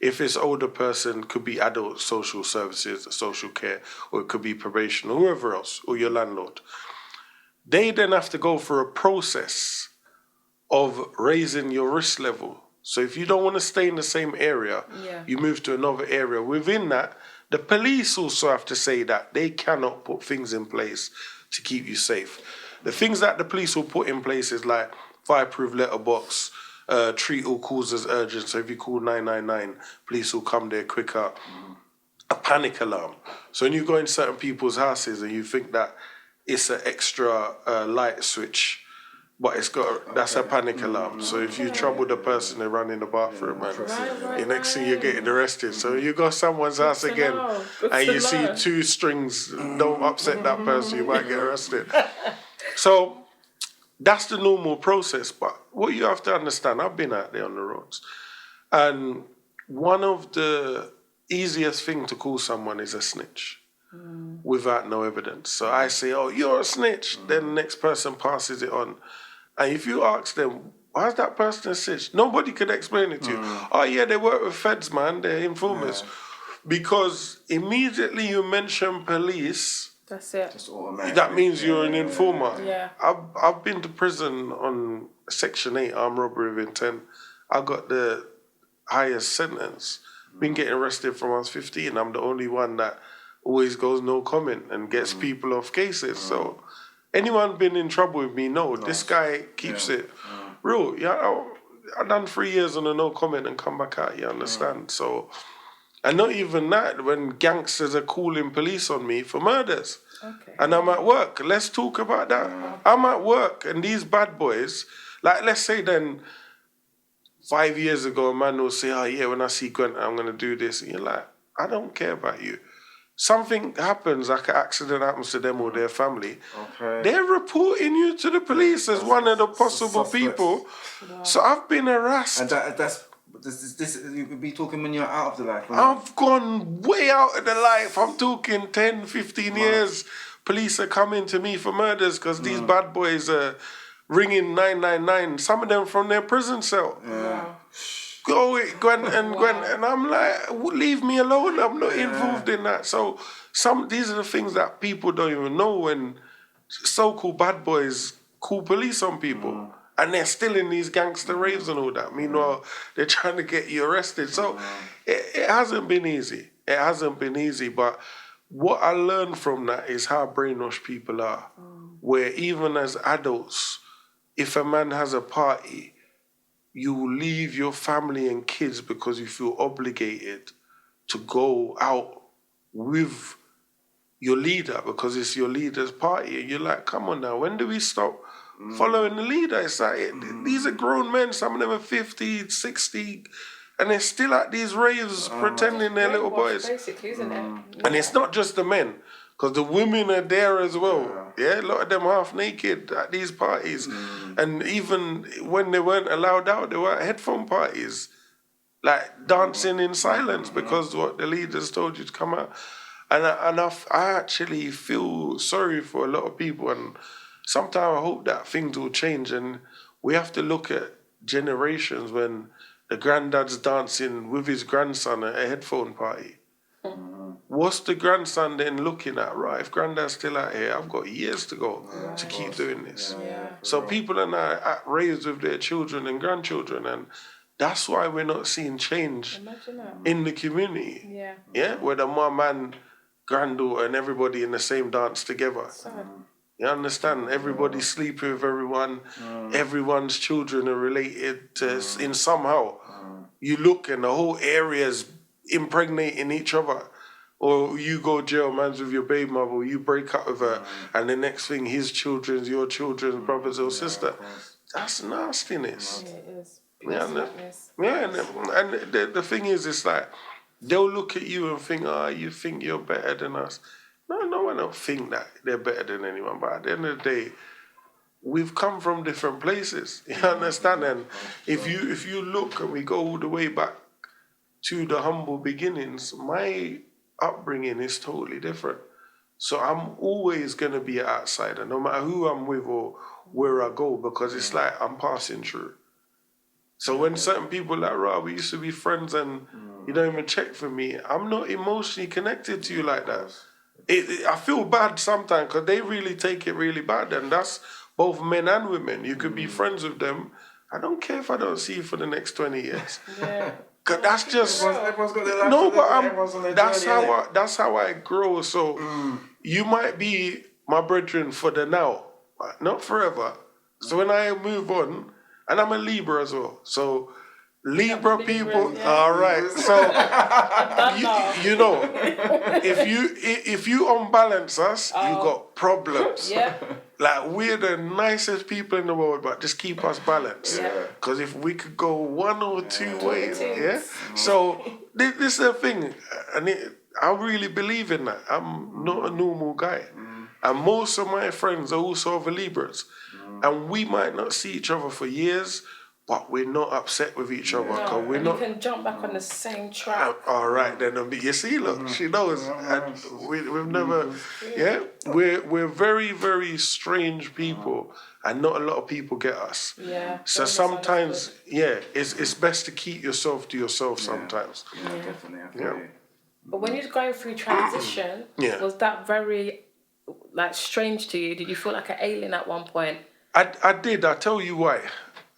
If it's older person, could be adult social services, social care, or it could be probation, or whoever else, or your landlord. They then have to go through a process of raising your risk level. So if you don't want to stay in the same area, you move to another area. Within that, the police also have to say that they cannot put things in place to keep you safe. The things that the police will put in place is like fireproof letterbox, treat all calls as urgent. So if you call 999, police will come there quicker. A panic alarm. So when you go in certain people's houses and you think that it's an extra light switch, but that's a panic alarm. So if you trouble the person, they run in the bathroom, and the next thing you're getting arrested. So you go someone's house again, and you see two strings, don't upset that person, you might get arrested. So that's the normal process. But what you have to understand, I've been out there on the roads, and one of the easiest thing to call someone is a snitch. Without no evidence. So I say, oh, you're a snitch. Then the next person passes it on. And if you ask them, why's that person a snitch? Nobody could explain it to you. Oh, yeah, they work with feds, man. They're informers. Because immediately you mention police, that's it. That means you're an informer. Yeah. I've been to prison on Section 8 armed robbery with intent. I got the highest sentence. Been getting arrested from when I was 15. I'm the only one that always goes no comment and gets people off cases. So anyone been in trouble with me, this guy keeps it real. Yeah, I done 3 years on a no comment and come back out, you understand? So, and not even that, when gangsters are calling police on me for murders. And I'm at work. Let's talk about that. I'm at work and these bad boys, like let's say then 5 years ago, a man will say, oh yeah, when I see Gwenton, I'm going to do this. And you're like, I don't care about you. Something happens, like an accident happens to them or their family, they're reporting you to the police as one of the possible people. Wow. So I've been harassed. And that's you could be talking when you're out of the life. I've gone way out of the life. I'm talking 10, 15 years. Police are coming to me for murders because these bad boys are ringing 999, some of them from their prison cell. Go with Gwen, and I'm like, leave me alone. I'm not involved in that. So these are the things that people don't even know when so-called bad boys call police on people, and they're still in these gangster raves and all that. Meanwhile, they're trying to get you arrested. So it hasn't been easy. It hasn't been easy. But what I learned from that is how brainwashed people are. Where even as adults, if a man has a party, you will leave your family and kids because you feel obligated to go out with your leader because it's your leader's party. And you're like, come on now, when do we stop following the leader? It's like, these are grown men, some of them are 50, 60, and they're still at these raves pretending they're little boys. Basically, isn't it? And it's not just the men, Because the women are there as well. Yeah, a lot of them half naked at these parties. And even when they weren't allowed out, they were at headphone parties, like dancing in silence because what the leaders told you to come out. And I actually feel sorry for a lot of people. And sometimes I hope that things will change. And we have to look at generations when the granddad's dancing with his grandson at a headphone party. What's the grandson then looking at? Right, if granddad's still out here, I've got years to go to keep doing this. So people are now at raised with their children and grandchildren, and that's why we're not seeing change in the community. Yeah, where the mum and granddaughter and everybody in the same dance together. You understand? Everybody's sleeping with everyone. Everyone's children are related to in somehow. You look and the whole area's impregnating each other. Or you go jail, man's with your baby mother, or you break up with her, and the next thing, his children's your children's brothers or sister. That's nastiness. Yeah, it is. And the thing is, it's like, they'll look at you and think, you think you're better than us. No one don't think that they're better than anyone, but at the end of the day, we've come from different places. You understand? And if you look and we go all the way back to the humble beginnings, my upbringing is totally different. So I'm always going to be an outsider, no matter who I'm with or where I go, because it's like I'm passing through. So when certain people are like, we used to be friends and you don't even check for me, I'm not emotionally connected to you like that. I feel bad sometimes because they really take it really bad, and that's both men and women. You could be friends with them. I don't care if I don't see you for the next 20 years. Cause that's just everyone's got their life. But that's how I grow. So you might be my brethren for the now, but not forever. So when I move on, and I'm a Libra as well. So Libra people, all right. So you know, if you unbalance us, you got problems. Like we're the nicest people in the world, but just keep us balanced. Because if we could go one or two ways, So this is the thing, and I really believe in that. I'm not a normal guy, and most of my friends are also other Libras, and we might not see each other for years. But we're not upset with each other because we're not. You can jump back on the same track. All right, then. You see, look, she knows, and we've never. We're very, very strange people, and not a lot of people get us. So sometimes, it's best to keep yourself to yourself. Sometimes. Definitely. But when you're going through transition, was that very, strange to you? Did you feel like an alien at one point? I did. I'll tell you why.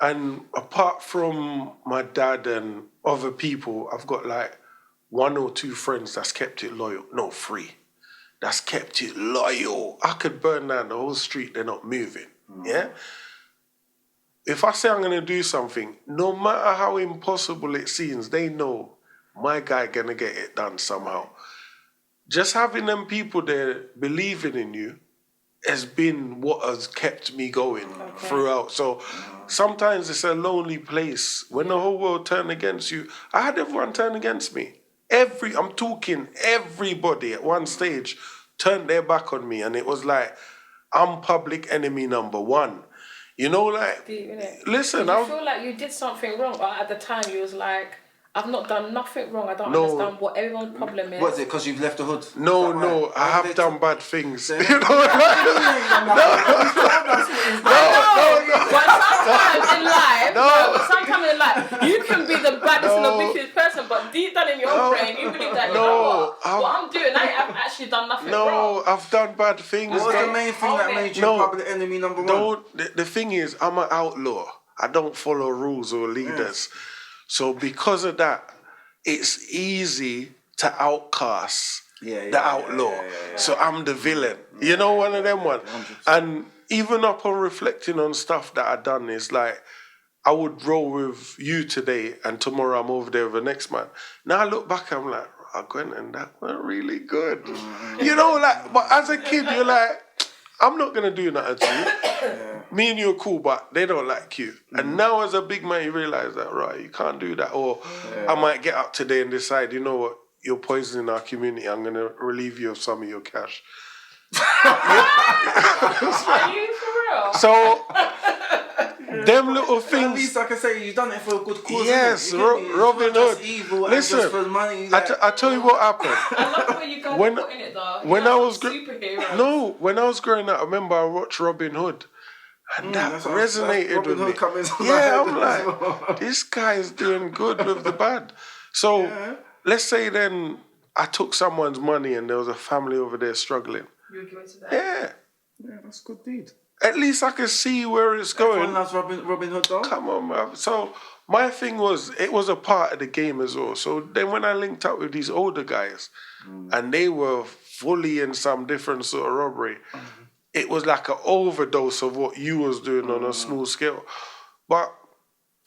And apart from my dad and other people, I've got like 1 or 2 friends that's kept it loyal. No, 3. That's kept it loyal. I could burn down the whole street, they're not moving. Yeah? If I say I'm going to do something, no matter how impossible it seems, they know my guy going to get it done somehow. Just having them people there believing in you has been what has kept me going throughout. So sometimes it's a lonely place. When the whole world turned against you, I had everyone turn against me. I'm talking everybody at one stage turned their back on me, and it was like, I'm public enemy number 1. You know, like, listen. Did you feel like you did something wrong? Or at the time you was like, I've not done nothing wrong. I don't understand what everyone's problem is. What's it? Because you've left the hood? No, I have done bad things. You know? But sometimes in life, you can be the baddest and the biggest person, but deep down in your own brain, you believe that, what I'm doing, I haven't actually done nothing wrong. No, I've done bad things. What was the main thing that made you public enemy number 1? The thing is, I'm an outlaw. I don't follow rules or leaders. So because of that, it's easy to outcast the outlaw. So I'm the villain. You know, one of them ones. And even upon reflecting on stuff that I done, is like, I would roll with you today and tomorrow I'm over there with the next man. Now I look back, I'm like, Gwenton, that went really good. You know, like, but as a kid, you're like, I'm not going to do nothing to you. Me and you are cool, but they don't like you. And now as a big man, you realise that, right, you can't do that. Or I might get up today and decide, you know what, you're poisoning our community. I'm going to relieve you of some of your cash. Are you for real? So, them little At things. least, like I say, you've done it for a good cause. Yes, isn't it? You get me? It's Robin not just Hood. evil Listen, and just for money. I tell you what happened. I love the way you guys When- are putting it though. when I was superheroes. No, when I was growing up, I remember I watched Robin Hood. And that resonated with me. Yeah, I'm like, this guy is doing good with the bad. So, let's say then I took someone's money and there was a family over there struggling. You would give it to them? Yeah. Yeah, that's a good deed. At least I can see where it's going. Everyone loves Robin Hood, though. Come on, man. So my thing was, it was a part of the game as well. So then when I linked up with these older guys, and they were fully in some different sort of robbery, it was like an overdose of what you was doing on a small scale. But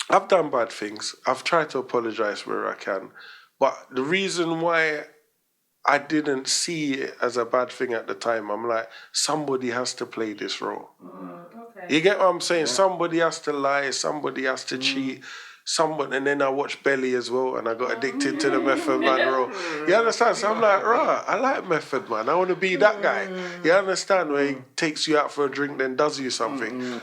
I've done bad things. I've tried to apologize where I can. But the reason why I didn't see it as a bad thing at the time, I'm like, somebody has to play this role. Okay. You get what I'm saying? Yeah. Somebody has to lie, somebody has to cheat, and then I watched Belly as well, and I got addicted to the Method Man role. You understand? So I'm like, right, I like Method Man. I want to be that guy. You understand? Where he takes you out for a drink, then does you something.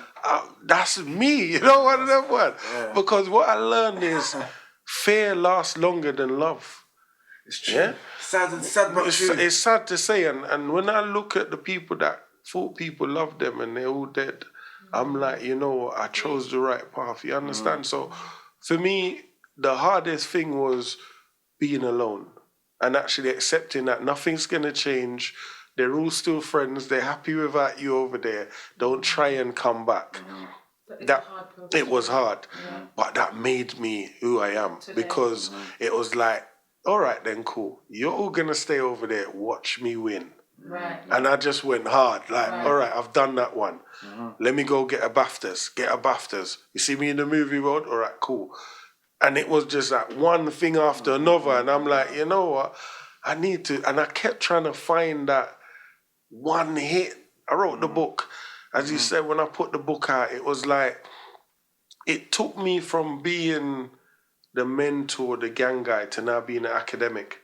That's me. You know what I want? Because what I learned is fear lasts longer than love. It's true. Yeah? Sad but true. It's sad to say, and when I look at the people that thought people loved them and they're all dead, I'm like, you know what, I chose the right path. You understand? So for me, the hardest thing was being alone and actually accepting that nothing's going to change. They're all still friends. They're happy without you over there. Don't try and come back. It was hard, but that made me who I am because it was like, all right then, cool. You're all going to stay over there. Watch me win. Right. And I just went hard. Like, all right, I've done that one. Let me go get a BAFTAs. You see me in the movie world? All right, cool. And it was just like one thing after another. And I'm like, you know what? I need to. And I kept trying to find that one hit. I wrote the book. As you said, when I put the book out, it was like, it took me from being the mentor, the gang guy, to now being an academic.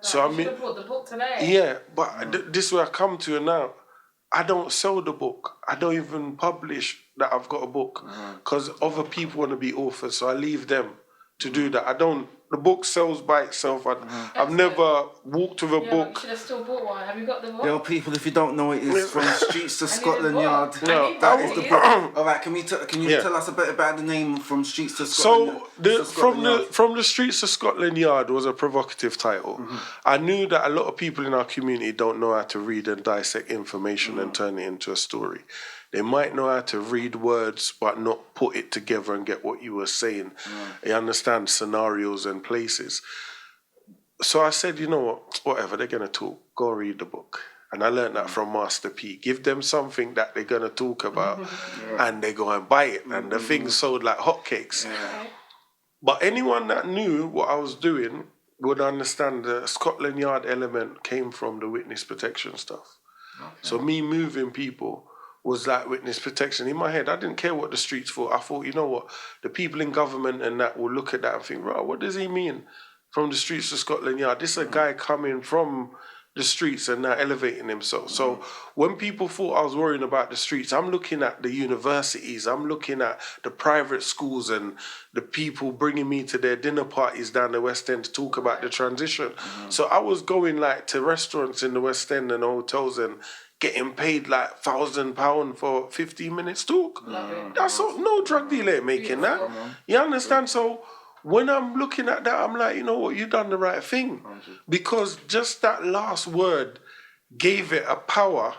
So I mean, should have brought the book today. Yeah, but this is where I come to now. I don't sell the book. I don't even publish that I've got a book because other people want to be authors, so I leave them to do that. I don't. The book sells by itself. I've never walked with a book. You should have still bought one. Have you got the book? Yo, people, if you don't know, it is From Streets to Scotland Yard. That is the book. All right, can you tell us a bit about the name From Streets to Scotland? So From the Streets to Scotland Yard was a provocative title. I knew that a lot of people in our community don't know how to read and dissect information and turn it into a story. They might know how to read words but not put it together and get what you were saying. They understand scenarios and places. So I said, you know what, whatever, they're going to talk. Go read the book. And I learned that from Master P. Give them something that they're going to talk about and they go and buy it. And the thing sold like hotcakes. But anyone that knew what I was doing would understand the Scotland Yard element came from the witness protection stuff. So me moving people was like witness protection. In my head, I didn't care what the streets thought. I thought, you know what, the people in government and that will look at that and think, right, what does he mean? From the streets to Scotland Yard. This is a guy coming from the streets and now elevating himself. So when people thought I was worrying about the streets, I'm looking at the universities, I'm looking at the private schools and the people bringing me to their dinner parties down the West End to talk about the transition. So I was going like to restaurants in the West End and hotels and getting paid like £1,000 for 15 minutes talk. That's all, no drug dealer making that. You understand? So when I'm looking at that, I'm like, you know what, you done the right thing. Because just that last word gave it a power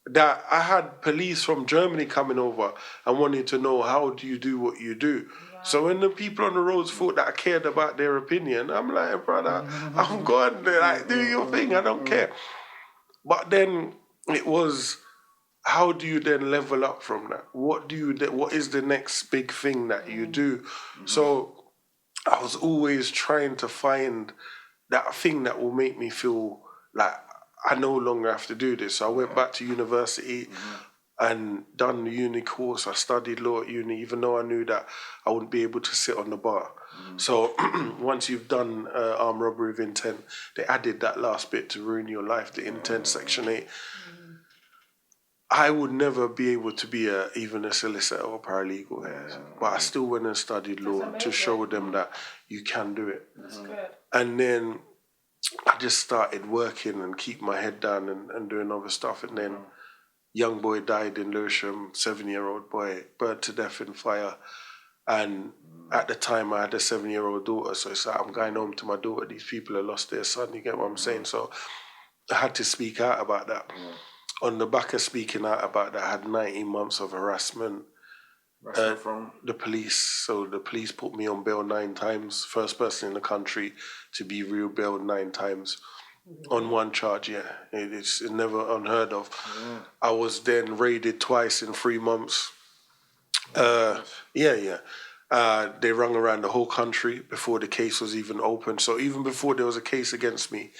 that I had police from Germany coming over and wanting to know, how do you do what you do? So when the people on the roads thought that I cared about their opinion, I'm like, brother, I'm going there, like, do your thing, I don't care. But then it was, how do you then level up from that? What is the next big thing that you do? So I was always trying to find that thing that will make me feel like I no longer have to do this. So I went back to university and done the uni course. I studied law at uni, even though I knew that I wouldn't be able to sit on the bar. So once you've done armed robbery with intent, they added that last bit to ruin your life, the intent, Section 8. I would never be able to be even a solicitor or paralegal here, but I still went and studied law to show them that you can do it. That's good. And then I just started working and keep my head down and doing other stuff. And then young boy died in Lewisham, 7-year-old boy, burnt to death in fire. And at the time I had a 7-year-old daughter, so it's like I'm going home to my daughter. These people have lost their son, you get what I'm saying? So I had to speak out about that. On the back of speaking out about that, I had 19 months of harassment from the police. So the police put me on bail 9 times. First person in the country to be real bailed 9 times on one charge. Yeah, it's never unheard of. I was then raided twice in 3 months. They rung around the whole country before the case was even open. So even before there was a case against me,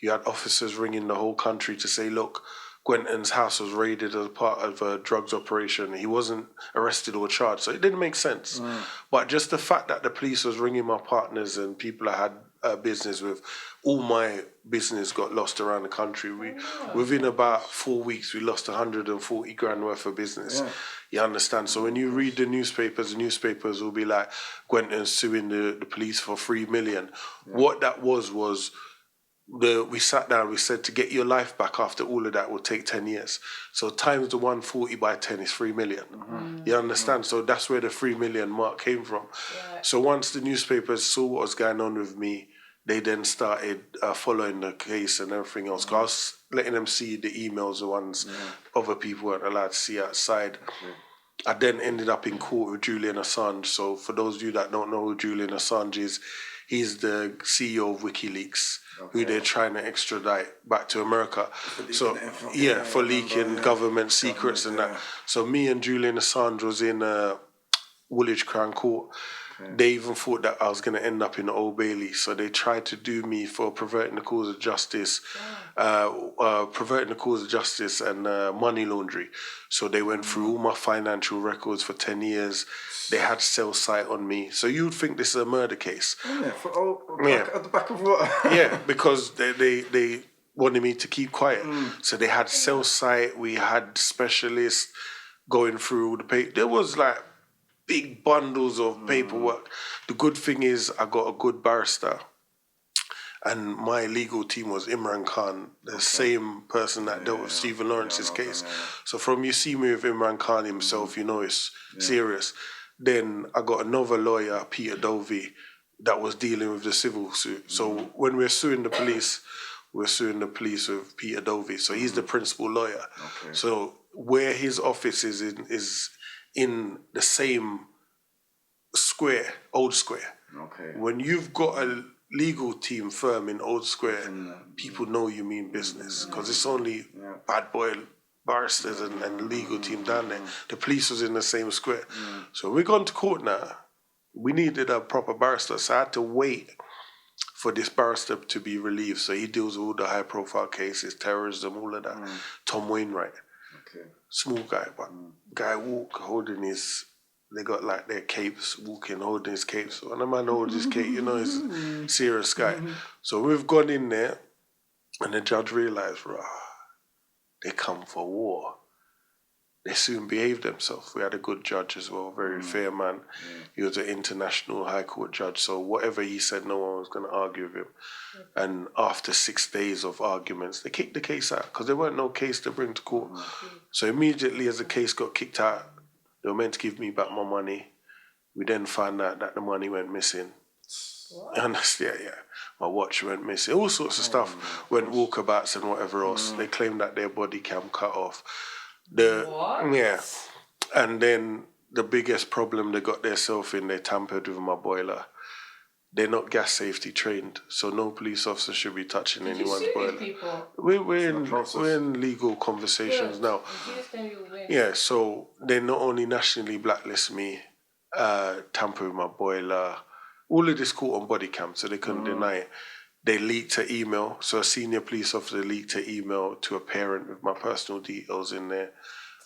you had officers ringing the whole country to say, look, Gwenton's house was raided as part of a drugs operation. He wasn't arrested or charged, so it didn't make sense. But just the fact that the police was ringing my partners and people I had business with, all my business got lost around the country. Within about 4 weeks, we lost 140 grand worth of business. You understand? So when you read the newspapers will be like, Gwenton's suing the police for 3 million. What that was we sat down, we said to get your life back after all of that will take 10 years. So times the 140 by 10 is 3 million. You understand? So that's where the 3 million mark came from. So once the newspapers saw what was going on with me, they then started following the case and everything else. Because I was letting them see the emails, the ones other people weren't allowed to see outside. I then ended up in court with Julian Assange. So for those of you that don't know who Julian Assange is, he's the CEO of WikiLeaks, who they're trying to extradite back to America. For leaking government secrets and that. So me and Julian Assange was in Woolwich Crown Court. They even thought that I was going to end up in the Old Bailey. So they tried to do me for perverting the cause of justice, and money laundering. So they went through all my financial records for 10 years. They had cell site on me. So you'd think this is a murder case. At the back of what? Because they wanted me to keep quiet. So they had cell site. We had specialists going through all the paper. There was like big bundles of paperwork. The good thing is I got a good barrister. And my legal team was Imran Khan, the same person that dealt with Stephen Lawrence's case. So from you see me with Imran Khan himself, you know it's serious. Then I got another lawyer, Peter Dovey, that was dealing with the civil suit. So when we're suing the police with Peter Dovey. So he's the principal lawyer. So where his office is in the same square, Old Square. When you've got a legal team firm in Old Square, people know you mean business, because it's only bad boy barristers and legal team down there. The police was in the same square. So we're gone to court now. We needed a proper barrister, so I had to wait for this barrister to be relieved. So he deals with all the high profile cases, terrorism, all of that. Tom Wainwright. Small guy, but guy walk holding his, they got like their capes, walking holding his capes. When a man holds his cape, you know he's a serious guy. So we've gone in there and the judge realised, they come for war. They soon behaved themselves. We had a good judge as well, very fair man. He was an international high court judge, so whatever he said, no one was going to argue with him. And after 6 days of arguments, they kicked the case out because there weren't no case to bring to court. So immediately as the case got kicked out, they were meant to give me back my money. We then found out that the money went missing. And my watch went missing. All sorts of stuff went walkabouts and whatever else. They claimed that their body cam cut off. And then the biggest problem they got themselves in, they tampered with my boiler. They're not gas safety trained, so no police officer should be touching anyone's boiler. We're in legal conversations now. So they not only nationally blacklist me, tamper with my boiler, all of this caught on body cam, so they couldn't deny it. They leaked an email, so a senior police officer leaked an email to a parent with my personal details in there.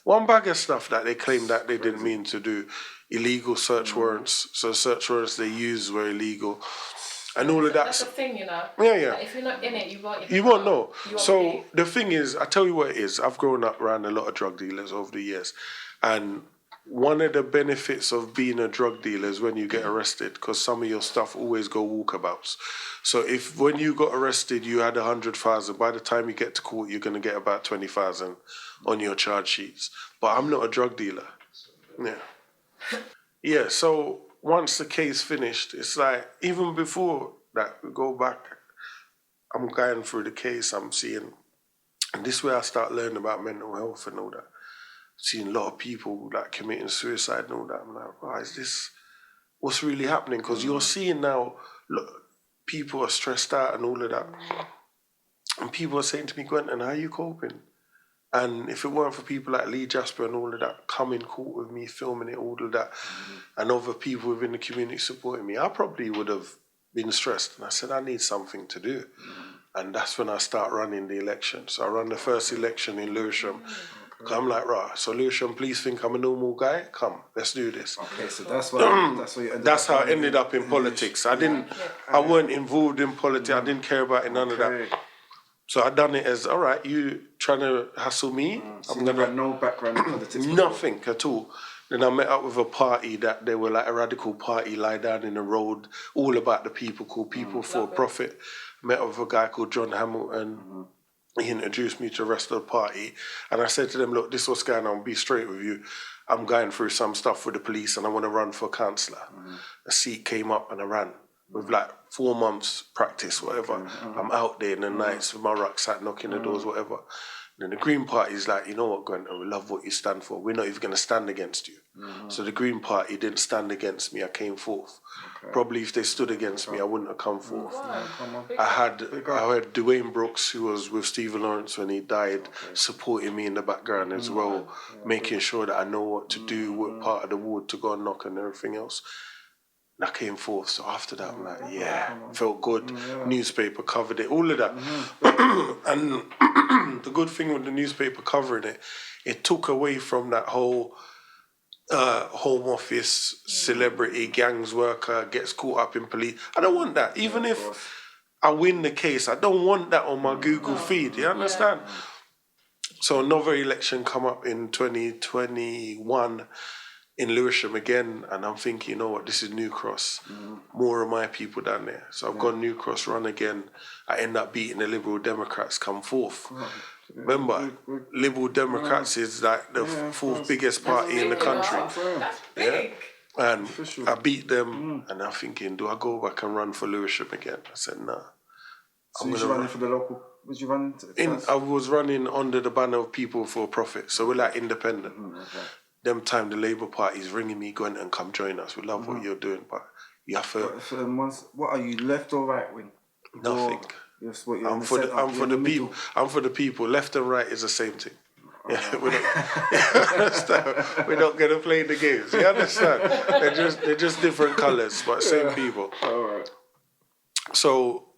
One bag of stuff that they claimed that they didn't mean to do. Illegal search warrants. So search warrants they used were illegal. and all of that. That's the thing, you know. Yeah. Like, if you're not in it, you won't. You won't know. You won't So believe. the thing is, I tell you what it is. I've grown up around a lot of drug dealers over the years, and one of the benefits of being a drug dealer is when you get arrested, because some of your stuff always go walkabouts. So if when you got arrested, you had 100,000, by the time you get to court, you're going to get about 20,000 on your charge sheets. But I'm not a drug dealer. Yeah. Yeah, so once the case finished, it's like, even before that, we go back, I'm going through the case, I'm seeing, and this way I start learning about mental health and all that. Seeing a lot of people like committing suicide and all that. I'm like, wow, is this what's really happening? Because you're seeing now, look, people are stressed out and all of that. And people are saying to me, Gwenton, how are you coping? And if it weren't for people like Lee Jasper and all of that, coming court with me, filming it, all of that, and other people within the community supporting me, I probably would have been stressed. And I said, I need something to do. And that's when I start running the election. So I run the first election in Lewisham. I'm like, right, so Lewisham, please think I'm a normal guy. Come, let's do this. Okay, so that's why you ended That's up how I ended up in politics. I weren't involved in politics. I didn't care about none of that. So I done it as, all right, you trying to hassle me? So you never had no background in politics? Nothing at all. Then I met up with a party that they were like a radical party, lie down in the road, all about the people, called People for Profit. Met up with a guy called John Hamilton. He introduced me to the rest of the party. And I said to them, look, this is what's going on, be straight with you. I'm going through some stuff with the police and I want to run for councillor. A seat came up and I ran with like 4 months practice, whatever. I'm out there in the nights with my rucksack, knocking the doors, whatever. And then the Green Party is like, you know what, Gwenton, we love what you stand for. We're not even going to stand against you. So the Green Party didn't stand against me. I came forth. Probably if they stood against me, I wouldn't have come forth. I had Dwayne Brooks, who was with Stephen Lawrence when he died, supporting me in the background as well, making sure that I know what to do, what part of the ward to go and knock and everything else. And I came forth. So after that, I'm like, yeah, felt good. Newspaper covered it, all of that. And the good thing with the newspaper covering it, it took away from that whole home office, celebrity, gangs worker, gets caught up in police. I don't want that. Even if I win the case, I don't want that on my Google feed. You understand? So another election come up in 2021 in Lewisham again, and I'm thinking, you know what, this is New Cross. More of my people down there. So I've gone New Cross, run again. I end up beating the Liberal Democrats, come fourth. Remember, Liberal Democrats is like the fourth biggest party in the country. That's big. And I beat them, and I'm thinking, do I go back and run for Lewisham again? I said, nah. So you running for the local? Was you running? I was running under the banner of People for Profit, so we're like independent. Them time the Labour Party is ringing me, going and come join us. We love what you're doing, but you have to. What are you, left or right wing? Nothing. I'm for the people. I'm for the people. Left and right is the same thing. Yeah, we're not gonna play the games. You understand? They're just different colours, but same people. All right. So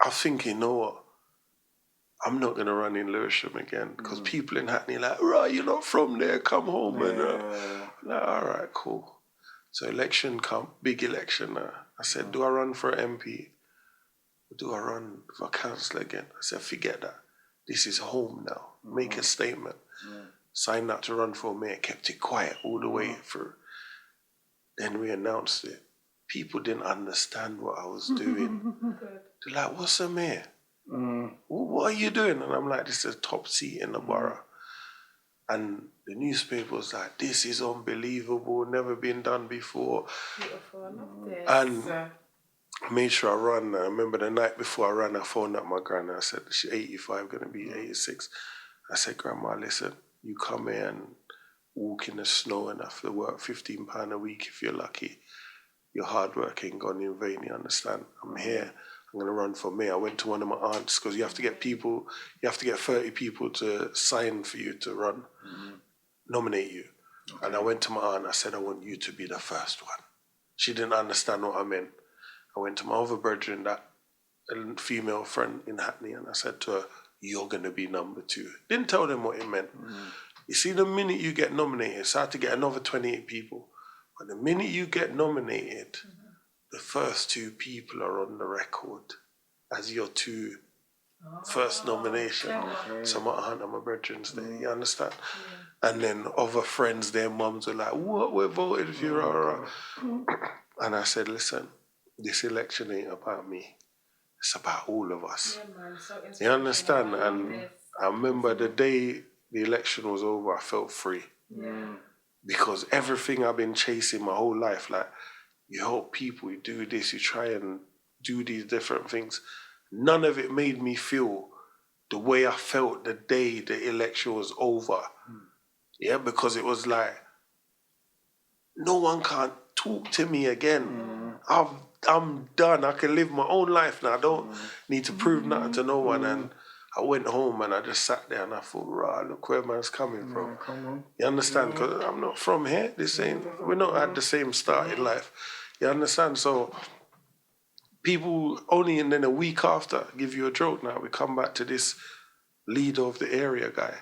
I'm thinking, you know what? I'm not gonna run in Lewisham again because people in Hackney are like, right, you're not from there. Come home and like, all right, cool. So election come, big election. I said, do I run for MP? Or do I run for councillor again? I said, forget that. This is home now. Make a statement. Signed up to run for mayor. Kept it quiet all the way through. Then we announced it. People didn't understand what I was doing. They're like, what's a mayor? What are you doing? And I'm like, this is a top seat in the borough. And the newspaper was like, this is unbelievable, never been done before. Beautiful, I love this. And I made sure I ran. I remember the night before I ran, I phoned up my gran and I said, she's 85, going to be 86. I said, Grandma, listen, you come here and walk in the snow and have to work £15 a week if you're lucky. Your hard work ain't gone in vain, you understand? I'm here. I'm going to run for mayor. I went to one of my aunts because you have to get 30 people to sign for you to run, nominate you. Okay. And I went to my aunt, I said, I want you to be the first one. She didn't understand what I meant. I went to my other brethren, that a female friend in Hackney, and I said to her, you're going to be number 2. Didn't tell them what it meant. You see, the minute you get nominated, so I had to get another 28 people. But the minute you get nominated, the first two people are on the record as your two first nomination. So my brethren's there, you understand? And then other friends, their mums were like, what, we voted for you, And I said, listen, this election ain't about me. It's about all of us. Yeah, man, so you understand? And I remember the day the election was over, I felt free. Yeah. Because everything I've been chasing my whole life, like, you help people, you do this, you try and do these different things. None of it made me feel the way I felt the day the election was over. Yeah, because it was like, no one can't talk to me again. I'm done. I can live my own life now. I don't need to prove nothing to no one. And I went home and I just sat there and I thought, right, look where man's coming from. Come on. You understand? Because I'm not from here. We're not at the same start in life. You understand? So people only, and then a week after, give you a joke now. We come back to this leader of the area guy.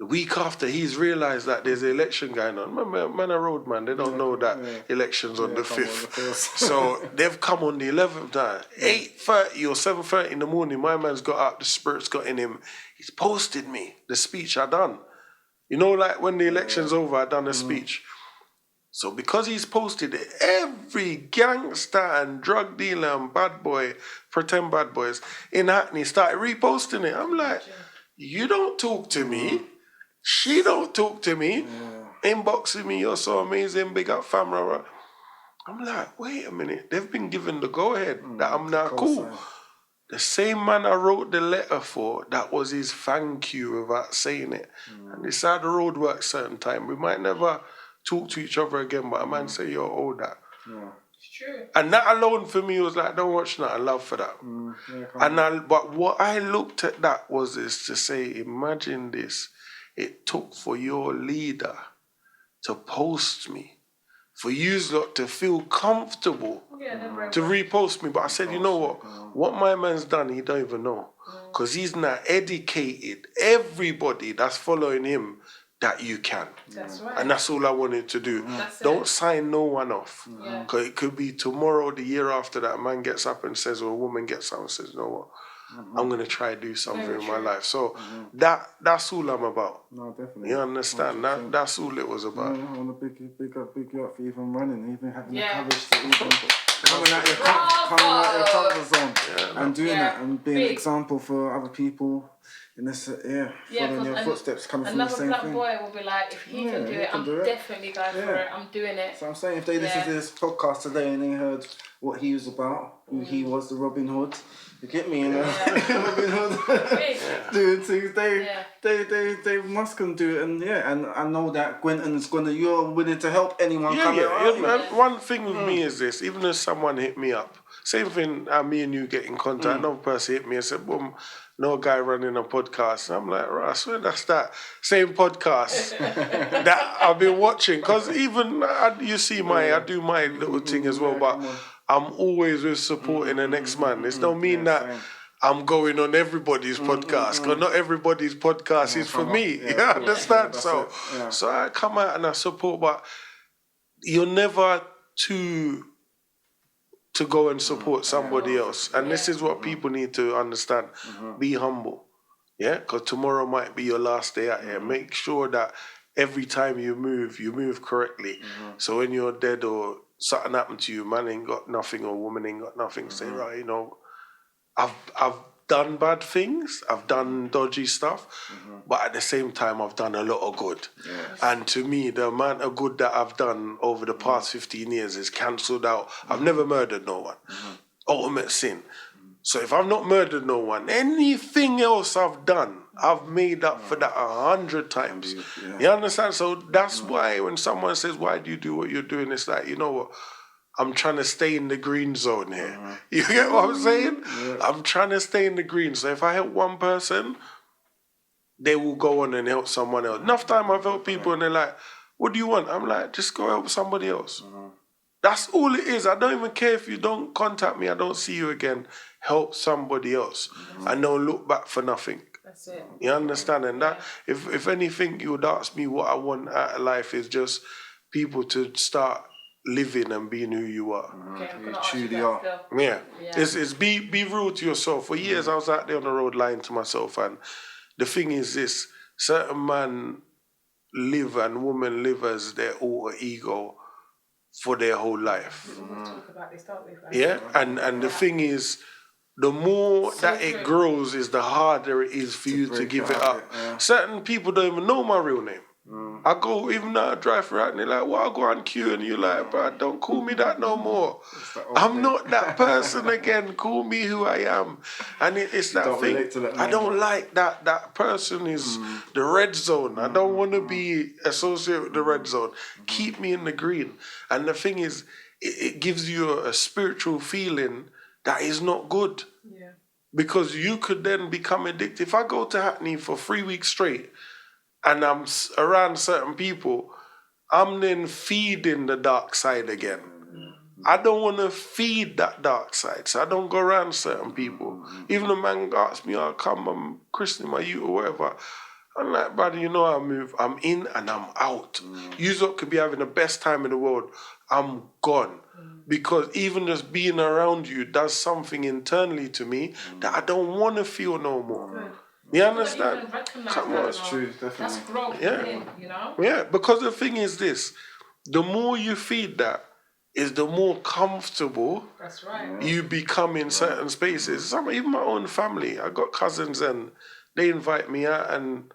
The week after, he's realised that there's an election going on. Remember, man, a road man, they don't know that election's on the 5th. So they've come on the 11th now. 8:30 or 7:30 in the morning, my man's got up, the spirit's got in him. He's posted me the speech I done. You know, like when the election's over, I done a speech. So because he's posted it, every gangster and drug dealer and bad boy, pretend bad boys in Hackney started reposting it. I'm like, you don't talk to me. She don't talk to me. Inboxing me, you're so amazing, big up family. I'm like, wait a minute. They've been given the go-ahead that I'm now cool. The same man I wrote the letter for, that was his thank you without saying it. And this how the road works certain time. We might never talk to each other again, but a man say, yo, oh, that. It's true. And that alone for me was like, don't watch nothing, love for that. But what I looked at that is to say, imagine this. It took for your leader to post me, for you lot to feel comfortable to repost me. But I said, you know what? What my man's done, he don't even know. Because he's now educated everybody that's following him that you can. That's right. And that's all I wanted to do. Don't sign no one off. Because it could be tomorrow, the year after, that a man gets up and says, or a woman gets up and says, you know what? I'm going to try to do something in my life. So that's all I'm about. No, definitely. You understand? That's all it was about. I want to big you up for even running, even having the courage to even coming out your comfort zone and doing that and being an example for other people in this, following your footsteps, coming from the same thing. Another black boy will be like, if he can do it, I'm definitely going for it. I'm doing it. So I'm saying, if they listen to this podcast today and they heard what he was about, who he was, the Robin Hood, you get me, you know? Robin Hood doing things, they must can do it, and I know that Gwenton's you're willing to help anyone come out. One thing with me is this, even if someone hit me up, same thing, me and you get in contact, another person hit me and said, boom, no guy running a podcast. And I'm like, right, I swear that's that same podcast that I've been watching. Because even, you see I do my little thing as well, but I'm always with supporting the next man. This don't mean that I'm going on everybody's podcast, because not everybody's podcast is for me. You understand? So I come out and I support, but you're never too to go and support somebody else. And this is what people need to understand. Be humble. Yeah? Because tomorrow might be your last day out here. Make sure that every time you move correctly. So when you're dead or something happened to you, man ain't got nothing or woman ain't got nothing. Say, right, you know, I've done bad things, I've done dodgy stuff, but at the same time, I've done a lot of good. And to me, the amount of good that I've done over the past 15 years is cancelled out. I've never murdered no one. Ultimate sin. So if I've not murdered no one, anything else I've done, I've made up for that 100 times. You understand? So that's why when someone says, why do you do what you're doing? It's like, you know what? I'm trying to stay in the green zone here. You get what I'm saying? I'm trying to stay in the green. So if I help one person, they will go on and help someone else. Enough time I've helped people and they're like, what do you want? I'm like, just go help somebody else. That's all it is. I don't even care if you don't contact me. I don't see you again. Help somebody else. And don't look back for nothing. That's it. You understand? And that, if anything, you would ask me what I want out of life is just people to start living and being who you are. Okay, I'm You gonna ask you truly that are. still. Yeah. Yeah. It's be real to yourself. For years I was out there on the road lying to myself, and the thing is this, certain man live and women live as their alter ego for their whole life. We always talk about this, don't we? Frank? Yeah? And the thing is, the more So that true. it grows is the harder it is for you to break give it it up, up. yeah. Certain people don't even know my real name. I go, even though I drive through Hackney, like, well, I go on queue, and you're like, bro, don't call me that no more. I'm not that person again. Call me who I am. And it's that don't thing. relate to that I no don't more. like that person is the red zone. I don't want to be associated with the red zone. Keep me in the green. And the thing is, it gives you a spiritual feeling that is not good. Yeah. Because you could then become addicted. If I go to Hackney for 3 weeks straight and I'm around certain people, I'm then feeding the dark side again. I don't want to feed that dark side, so I don't go around certain people. Even a man asks me, I'll come, I'm christening my youth or whatever. I'm like, brother, you know how I move. I'm in and I'm out. You lot could be having the best time in the world. I'm gone. Because even just being around you does something internally to me that I don't want to feel no more. Good. You You understand? don't even recognise Come that, on. That's true, definitely. That's growth Yeah. within, you know? Yeah, because the thing is this, the more you feed that, is the more comfortable That's right. you become in certain spaces. Even my own family, I got cousins and they invite me out, and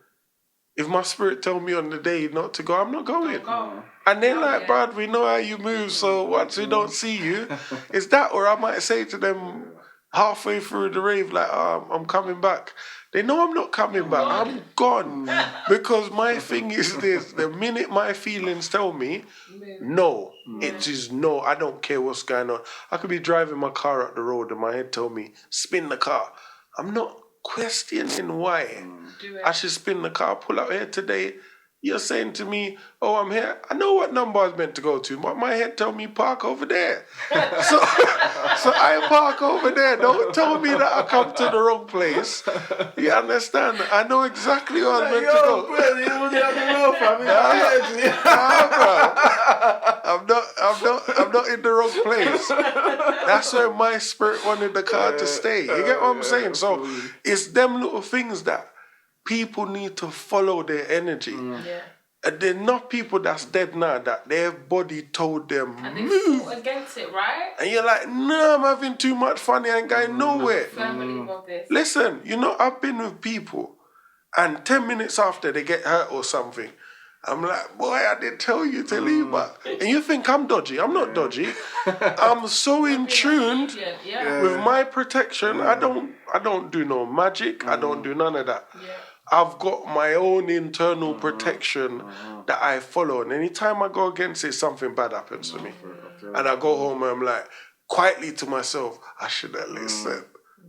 if my spirit tell me on the day not to go, I'm not going. Don't go. And they're Oh, like, yeah. Brad, we know how you move, so once we don't see you, it's that. Or I might say to them halfway through the rave, like, I'm coming back. They know I'm not coming back. I'm gone. Because my thing is this, the minute my feelings tell me, no, it is no, I don't care what's going on. I could be driving my car up the road and my head tell me, spin the car. I'm not questioning why. Do it. I should spin the car, pull out here today. You're saying to me, oh, I'm here. I know what number I was meant to go to, but my head told me park over there. so I park over there. Don't tell me that I come to the wrong place. You understand? I know exactly where I was meant to go. Bro, you already on the road, fam. I'm not in the wrong place. That's where my spirit wanted the car to stay. You get what I'm saying? So it's them little things that people need to follow their energy. Yeah. And they're not people that's dead now that their body told them And they move. fought against it, right? And you're like, no, I'm having too much fun. I ain't going nowhere. Firm believer of this. Listen, I've been with people and 10 minutes after they get hurt or something, I'm like, boy, I didn't tell you to leave. But and you think I'm dodgy. I'm not dodgy. I'm so in tune Yeah. with my protection. I don't do no magic. I don't do none of that. Yeah. I've got my own internal protection that I follow. And anytime I go against it, something bad happens to me. And I go home and I'm like, quietly to myself, I should have listened.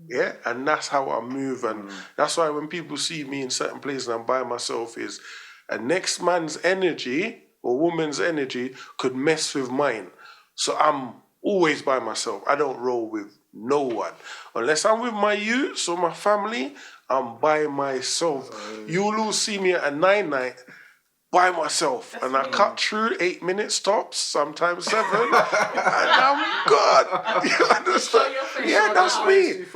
Yeah? And that's how I move. And that's why when people see me in certain places and I'm by myself, is a next man's energy or woman's energy could mess with mine. So I'm always by myself. I don't roll with no one. Unless I'm with my youths or my family, I'm by myself. You'll all see me at a 9-night by myself. And I cut through 8 minutes tops, sometimes 7, and I'm gone. You understand? Yeah, that's me.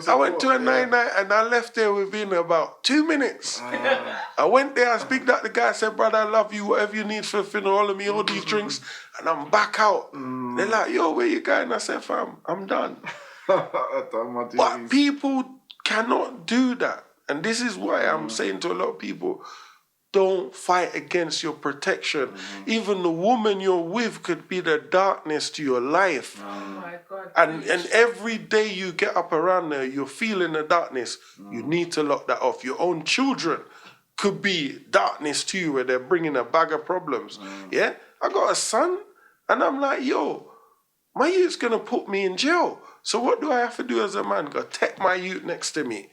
I went to a 9-night and I left there within about 2 minutes. I went there, I speak that the guy said, brother, I love you, whatever you need for funeral, me all these drinks, and I'm back out. They're like, yo, where you going? I said, fam, I'm done. But people cannot do that. And this is why I'm saying to a lot of people, don't fight against your protection. Even the woman you're with could be the darkness to your life. Oh my God. And every day you get up around there, you're feeling the darkness. You need to lock that off. Your own children could be darkness to you where they're bringing a bag of problems. Yeah? I got a son and I'm like, yo, my youth's going to put me in jail. So what do I have to do as a man? Go take my youth next to me.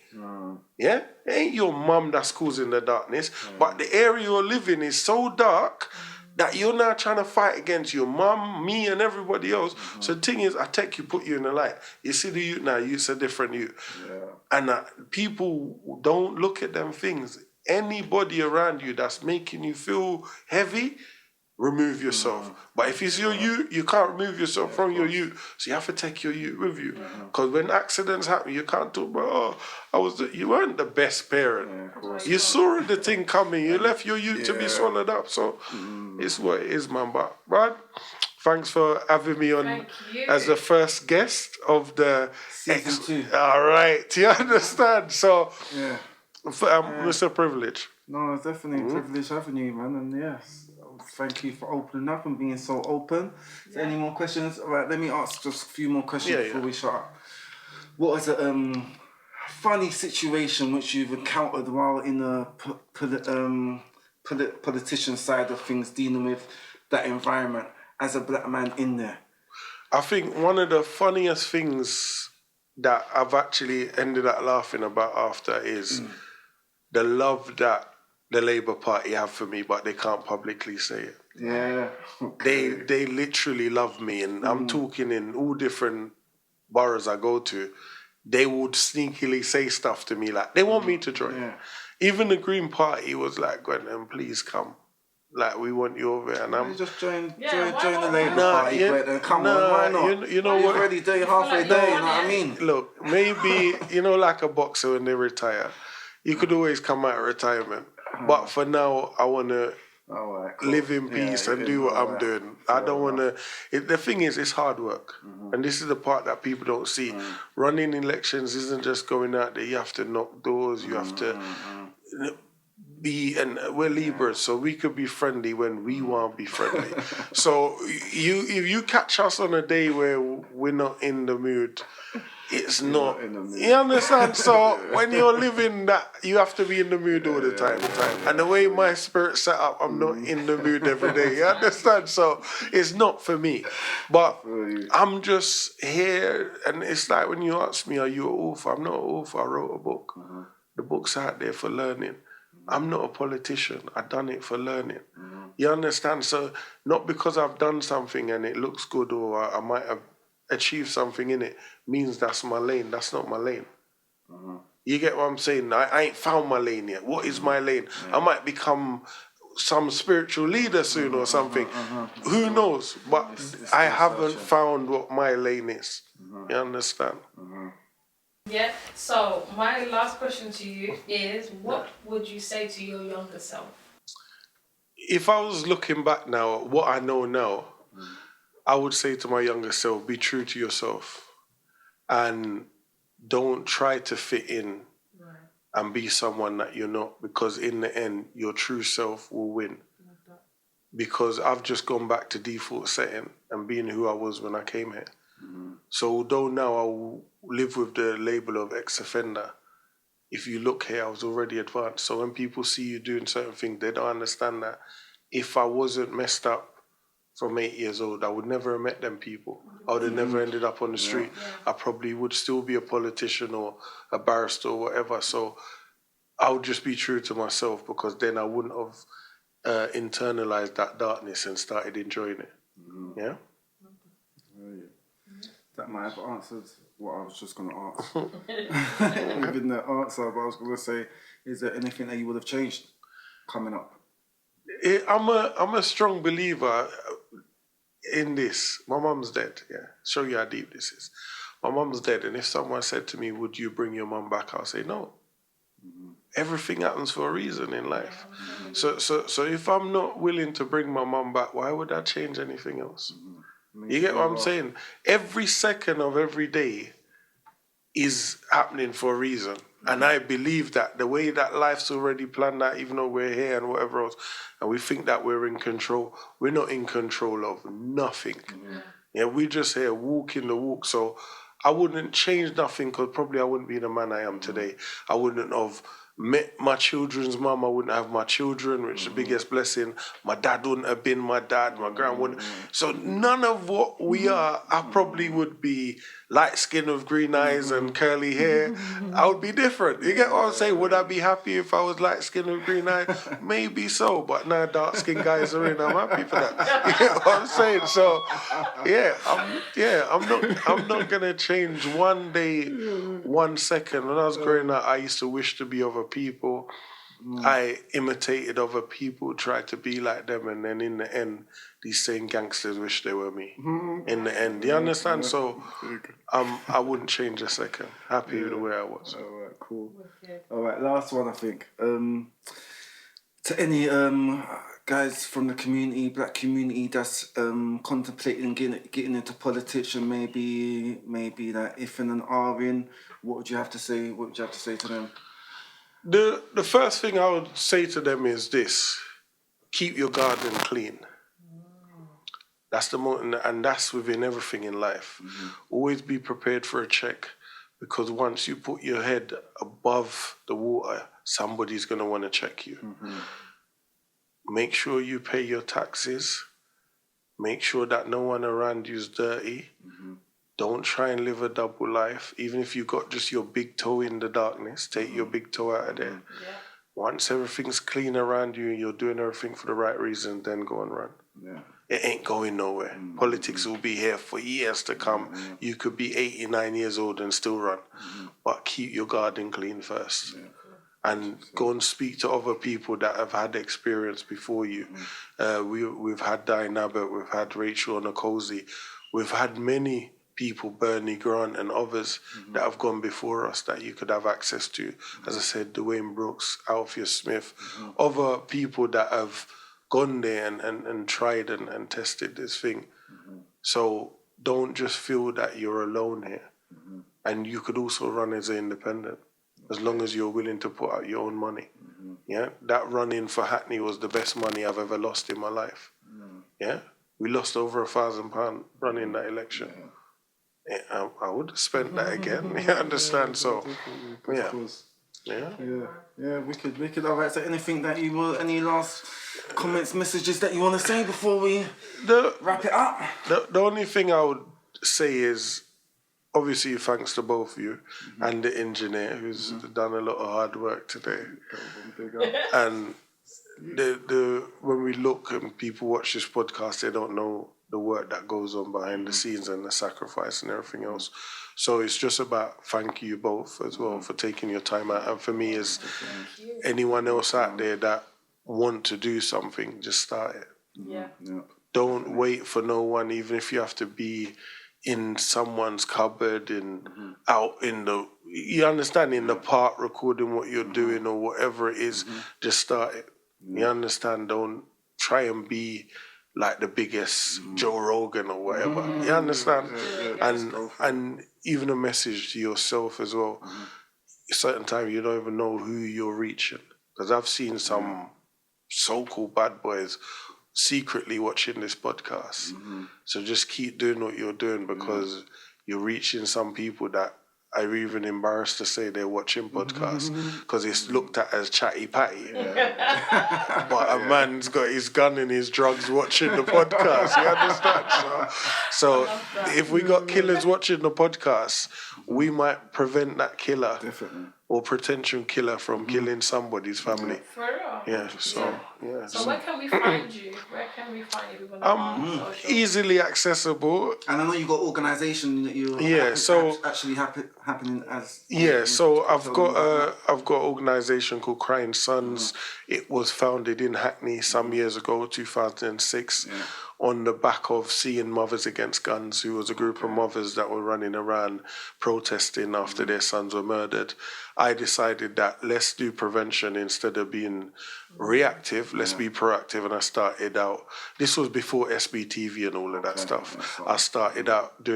Yeah? It ain't your mum that's causing the darkness, but the area you're living is so dark that you're now trying to fight against your mum, me, and everybody else. So the thing is, I take you, put you in the light. You see the youth now, youth's a different youth. And people don't look at them things. Anybody around you that's making you feel heavy, remove yourself. But if it's your you, you can't remove yourself from your you. So you have to take your you with you. Because when accidents happen, you can't talk about, you weren't the best parent. You saw the thing coming. You left your you to be swallowed up. So it's what it is, man. But, Brad, thanks for having me on as the first guest of the Season 2. All right, you understand? So, it's a privilege. No, it's definitely a privilege having you, man. And yes, thank you for opening up and being so open. Is there any more questions? All right, let me ask just a few more questions before we shut up. What is a funny situation which you've encountered while in the politician side of things, dealing with that environment as a black man in there? I think one of the funniest things that I've actually ended up laughing about after is the love that the Labour Party have for me, but they can't publicly say it. Yeah. They literally love me, and I'm talking in all different boroughs I go to. They would sneakily say stuff to me like, they want me to join. Yeah. Even the Green Party was like, Gwenton, please come. Like, we want you over here. And I'm just join the Labour Party. Come on, why not? You know what? Already day, halfway day, you know what I mean? Look, maybe, like a boxer when they retire, you could always come out of retirement. But for now, I want to live in peace and do what I'm doing. I don't want to... The thing is, it's hard work. And this is the part that people don't see. Running elections isn't just going out there. You have to knock doors. You have to... and we're Libras, so we could be friendly when we want to be friendly. So if you catch us on a day where we're not in the mood, it's not. You understand? So when you're living that, you have to be in the mood all the time. And the way my spirit's set up, I'm not in the mood every day. You understand? So it's not for me. But I'm just here, and it's like when you ask me, are you an author? I'm not an author. I wrote a book. The book's out there for learning. I'm not a politician. I've done it for learning. You understand? So not because I've done something and it looks good or I might have achieved something in it means that's my lane. That's not my lane. You get what I'm saying? I ain't found my lane yet. What is my lane? I might become some spiritual leader soon or something. Who knows? But I haven't found what my lane is. You understand? Yeah, so my last question to you is, what would you say to your younger self? If I was looking back now, what I know now, I would say to my younger self, be true to yourself and don't try to fit in and be someone that you're not, because in the end, your true self will win. Because I've just gone back to default setting and being who I was when I came here. So although now I will live with the label of ex-offender, if you look here, I was already advanced. So when people see you doing certain things, they don't understand that if I wasn't messed up from 8 years old, I would never have met them people. I would have never ended up on the street. I probably would still be a politician or a barrister or whatever. So I would just be true to myself, because then I wouldn't have internalized that darkness and started enjoying it. Yeah? That might have answered what I was just going to ask. Within the answer, but I was going to say, is there anything that you would have changed coming up? I'm a strong believer in this. My mum's dead, Show you how deep this is. My mum's dead, and if someone said to me, would you bring your mum back? I'll say no. Everything happens for a reason in life. So if I'm not willing to bring my mum back, why would I change anything else? You get what I'm saying? Every second of every day is happening for a reason. And I believe that the way that life's already planned out, even though we're here and whatever else, and we think that we're in control, we're not in control of nothing. We're just here walking the walk. So I wouldn't change nothing, because probably I wouldn't be the man I am today. I wouldn't have met my children's mum. I wouldn't have my children, which is the biggest blessing. My dad wouldn't have been my dad. My grand wouldn't. So none of what we are, I probably would be light skin with green eyes and curly hair. I would be different. You get what I'm saying? Would I be happy if I was light skin with green eyes? Maybe so, but now dark skin guys are in. I'm happy for that. You get what I'm saying? So I'm not gonna change one day, 1 second. When I was growing up, I used to wish to be other people. I imitated other people, tried to be like them, and then in the end, these same gangsters wish they were me. In the end, do you understand? So I wouldn't change a second. Happy with the way I was. All right, cool. All right, last one, I think. To any guys from the community, black community, that's contemplating getting into politics and maybe that ifing and ahhing, what would you have to say? What would you have to say to them? The first thing I would say to them is this: keep your garden clean. That's and that's within everything in life. Always be prepared for a check, because once you put your head above the water, somebody's going to want to check you. Make sure you pay your taxes. Make sure that no one around you is dirty. Don't try and live a double life. Even if you got just your big toe in the darkness, take your big toe out of there. Once everything's clean around you and you're doing everything for the right reason, then go and run. It ain't going nowhere. Politics will be here for years to come. You could be 89 years old and still run. But keep your garden clean first. And go and speak to other people that have had experience before you. We've had Diane Abbott, we've had Rachel Onakosi, we've had many people, Bernie Grant and others that have gone before us that you could have access to. As I said, Dwayne Brooks, Alfia Smith, other people that have gone there and tried and tested this thing. So don't just feel that you're alone here. And you could also run as an independent, as long as you're willing to put out your own money. Yeah, that run-in for Hackney was the best money I've ever lost in my life. Yeah, we lost over £1,000 running that election. Yeah, I would have spent that again. You understand? So, yeah. We could. All right. So, anything that you will, any last comments, messages that you want to say before we wrap it up? The only thing I would say is, obviously, thanks to both of you and the engineer who's done a lot of hard work today. And when we look and people watch this podcast, they don't know the work that goes on behind the scenes and the sacrifice and everything else. So it's just about thank you both as well for taking your time out. And for me, as anyone else out there that want to do something, just start it. Don't wait for no one, even if you have to be in someone's cupboard and out in the, you understand, in the park recording what you're doing or whatever it is, just start it. You understand? Don't try and be like the biggest Joe Rogan or whatever. You understand? And even a message to yourself as well. Certain times you don't even know who you're reaching. Because I've seen some so-called bad boys secretly watching this podcast. So just keep doing what you're doing, because you're reaching some people that are even embarrassed to say they're watching podcasts because it's looked at as chatty patty. But a man's got his gun and his drugs watching the podcast. You understand? So if we got killers watching the podcast, we might prevent that killer or potential killer from killing somebody's family. For real? Yeah. So So where can we find you? Where can we find you? Easily accessible. And I know you got organisation that you actually happening as. Yeah, so I've got an organisation called Crying Sons. It was founded in Hackney some years ago, 2006. On the back of seeing Mothers Against Guns, who was a group of mothers that were running around protesting after their sons were murdered. I decided that let's do prevention instead of being reactive. Let's be proactive. And I started out, this was before SBTV and all of that stuff. I started out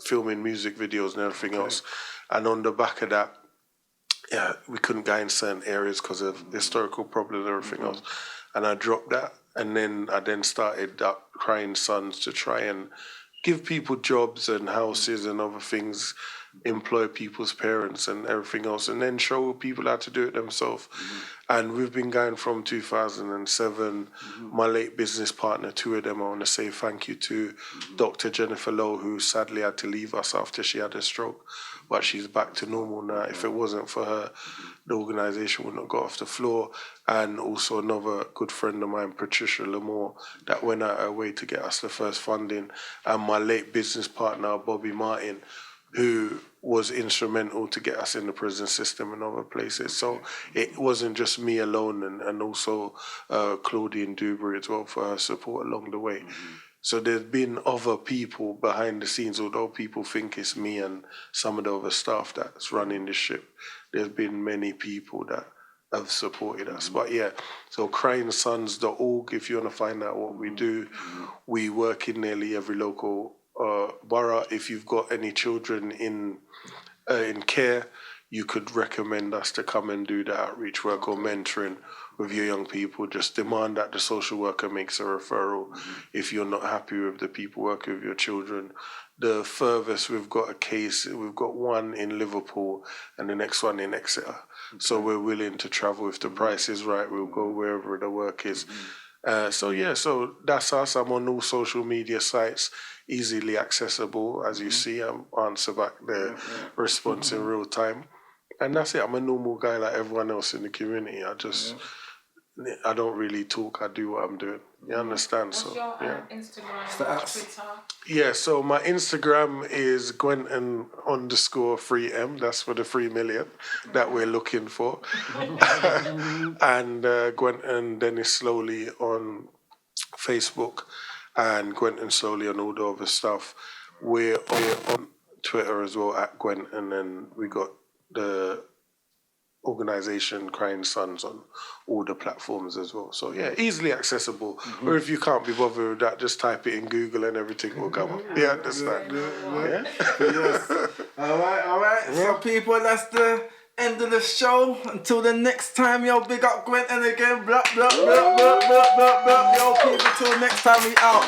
filming music videos and everything else. And on the back of that, we couldn't go in certain areas because of historical problems and everything else. And I dropped that. And then I started up Crying Sons to try and give people jobs and houses and other things, employ people's parents and everything else, and then show people how to do it themselves. And we've been going from 2007. My late business partner, two of them, I want to say thank you to Dr. Jennifer Lowe, who sadly had to leave us after she had a stroke, but she's back to normal now. If it wasn't for her, the organisation would not go off the floor. And also another good friend of mine, Patricia Lamore, that went out her way to get us the first funding. And my late business partner, Bobby Martin, who was instrumental to get us in the prison system and other places. So it wasn't just me alone, and also Claudine Dewberry as well for her support along the way. So there's been other people behind the scenes, although people think it's me and some of the other staff that's running the ship. There's been many people that have supported us. But yeah, so crying.sons.org, if you want to find out what we do. We work in nearly every local borough. If you've got any children in care, you could recommend us to come and do the outreach work or mentoring with your young people. Just demand that the social worker makes a referral if you're not happy with the people working with your children. The furthest we've got a case, we've got one in Liverpool and the next one in Exeter. So we're willing to travel. If the price is right, we'll go wherever the work is. So that's us. I'm on all social media sites, easily accessible. As you see, I answer back the response in real time. And that's it. I'm a normal guy like everyone else in the community. I don't really talk. I do what I'm doing. You understand? What's your Instagram, Twitter? Yeah, so my Instagram is Gwenton_3M. That's for the 3 million that we're looking for. And Gwenton Dennis Sloley on Facebook and Gwenton Sloley on all the other stuff. We're on Twitter as well at Gwenton, and we got the organisation Crying Sons on all the platforms as well. So yeah, easily accessible. Or if you can't be bothered with that, just type it in Google and everything will come up. Yeah, understand? Yeah. Yes. All right. Yeah. So people, that's the end of the show. Until the next time, yo, big up Gwenton again. Blah, blah, blah, blah, blah, blah, blah. Yo, people, till next time we out.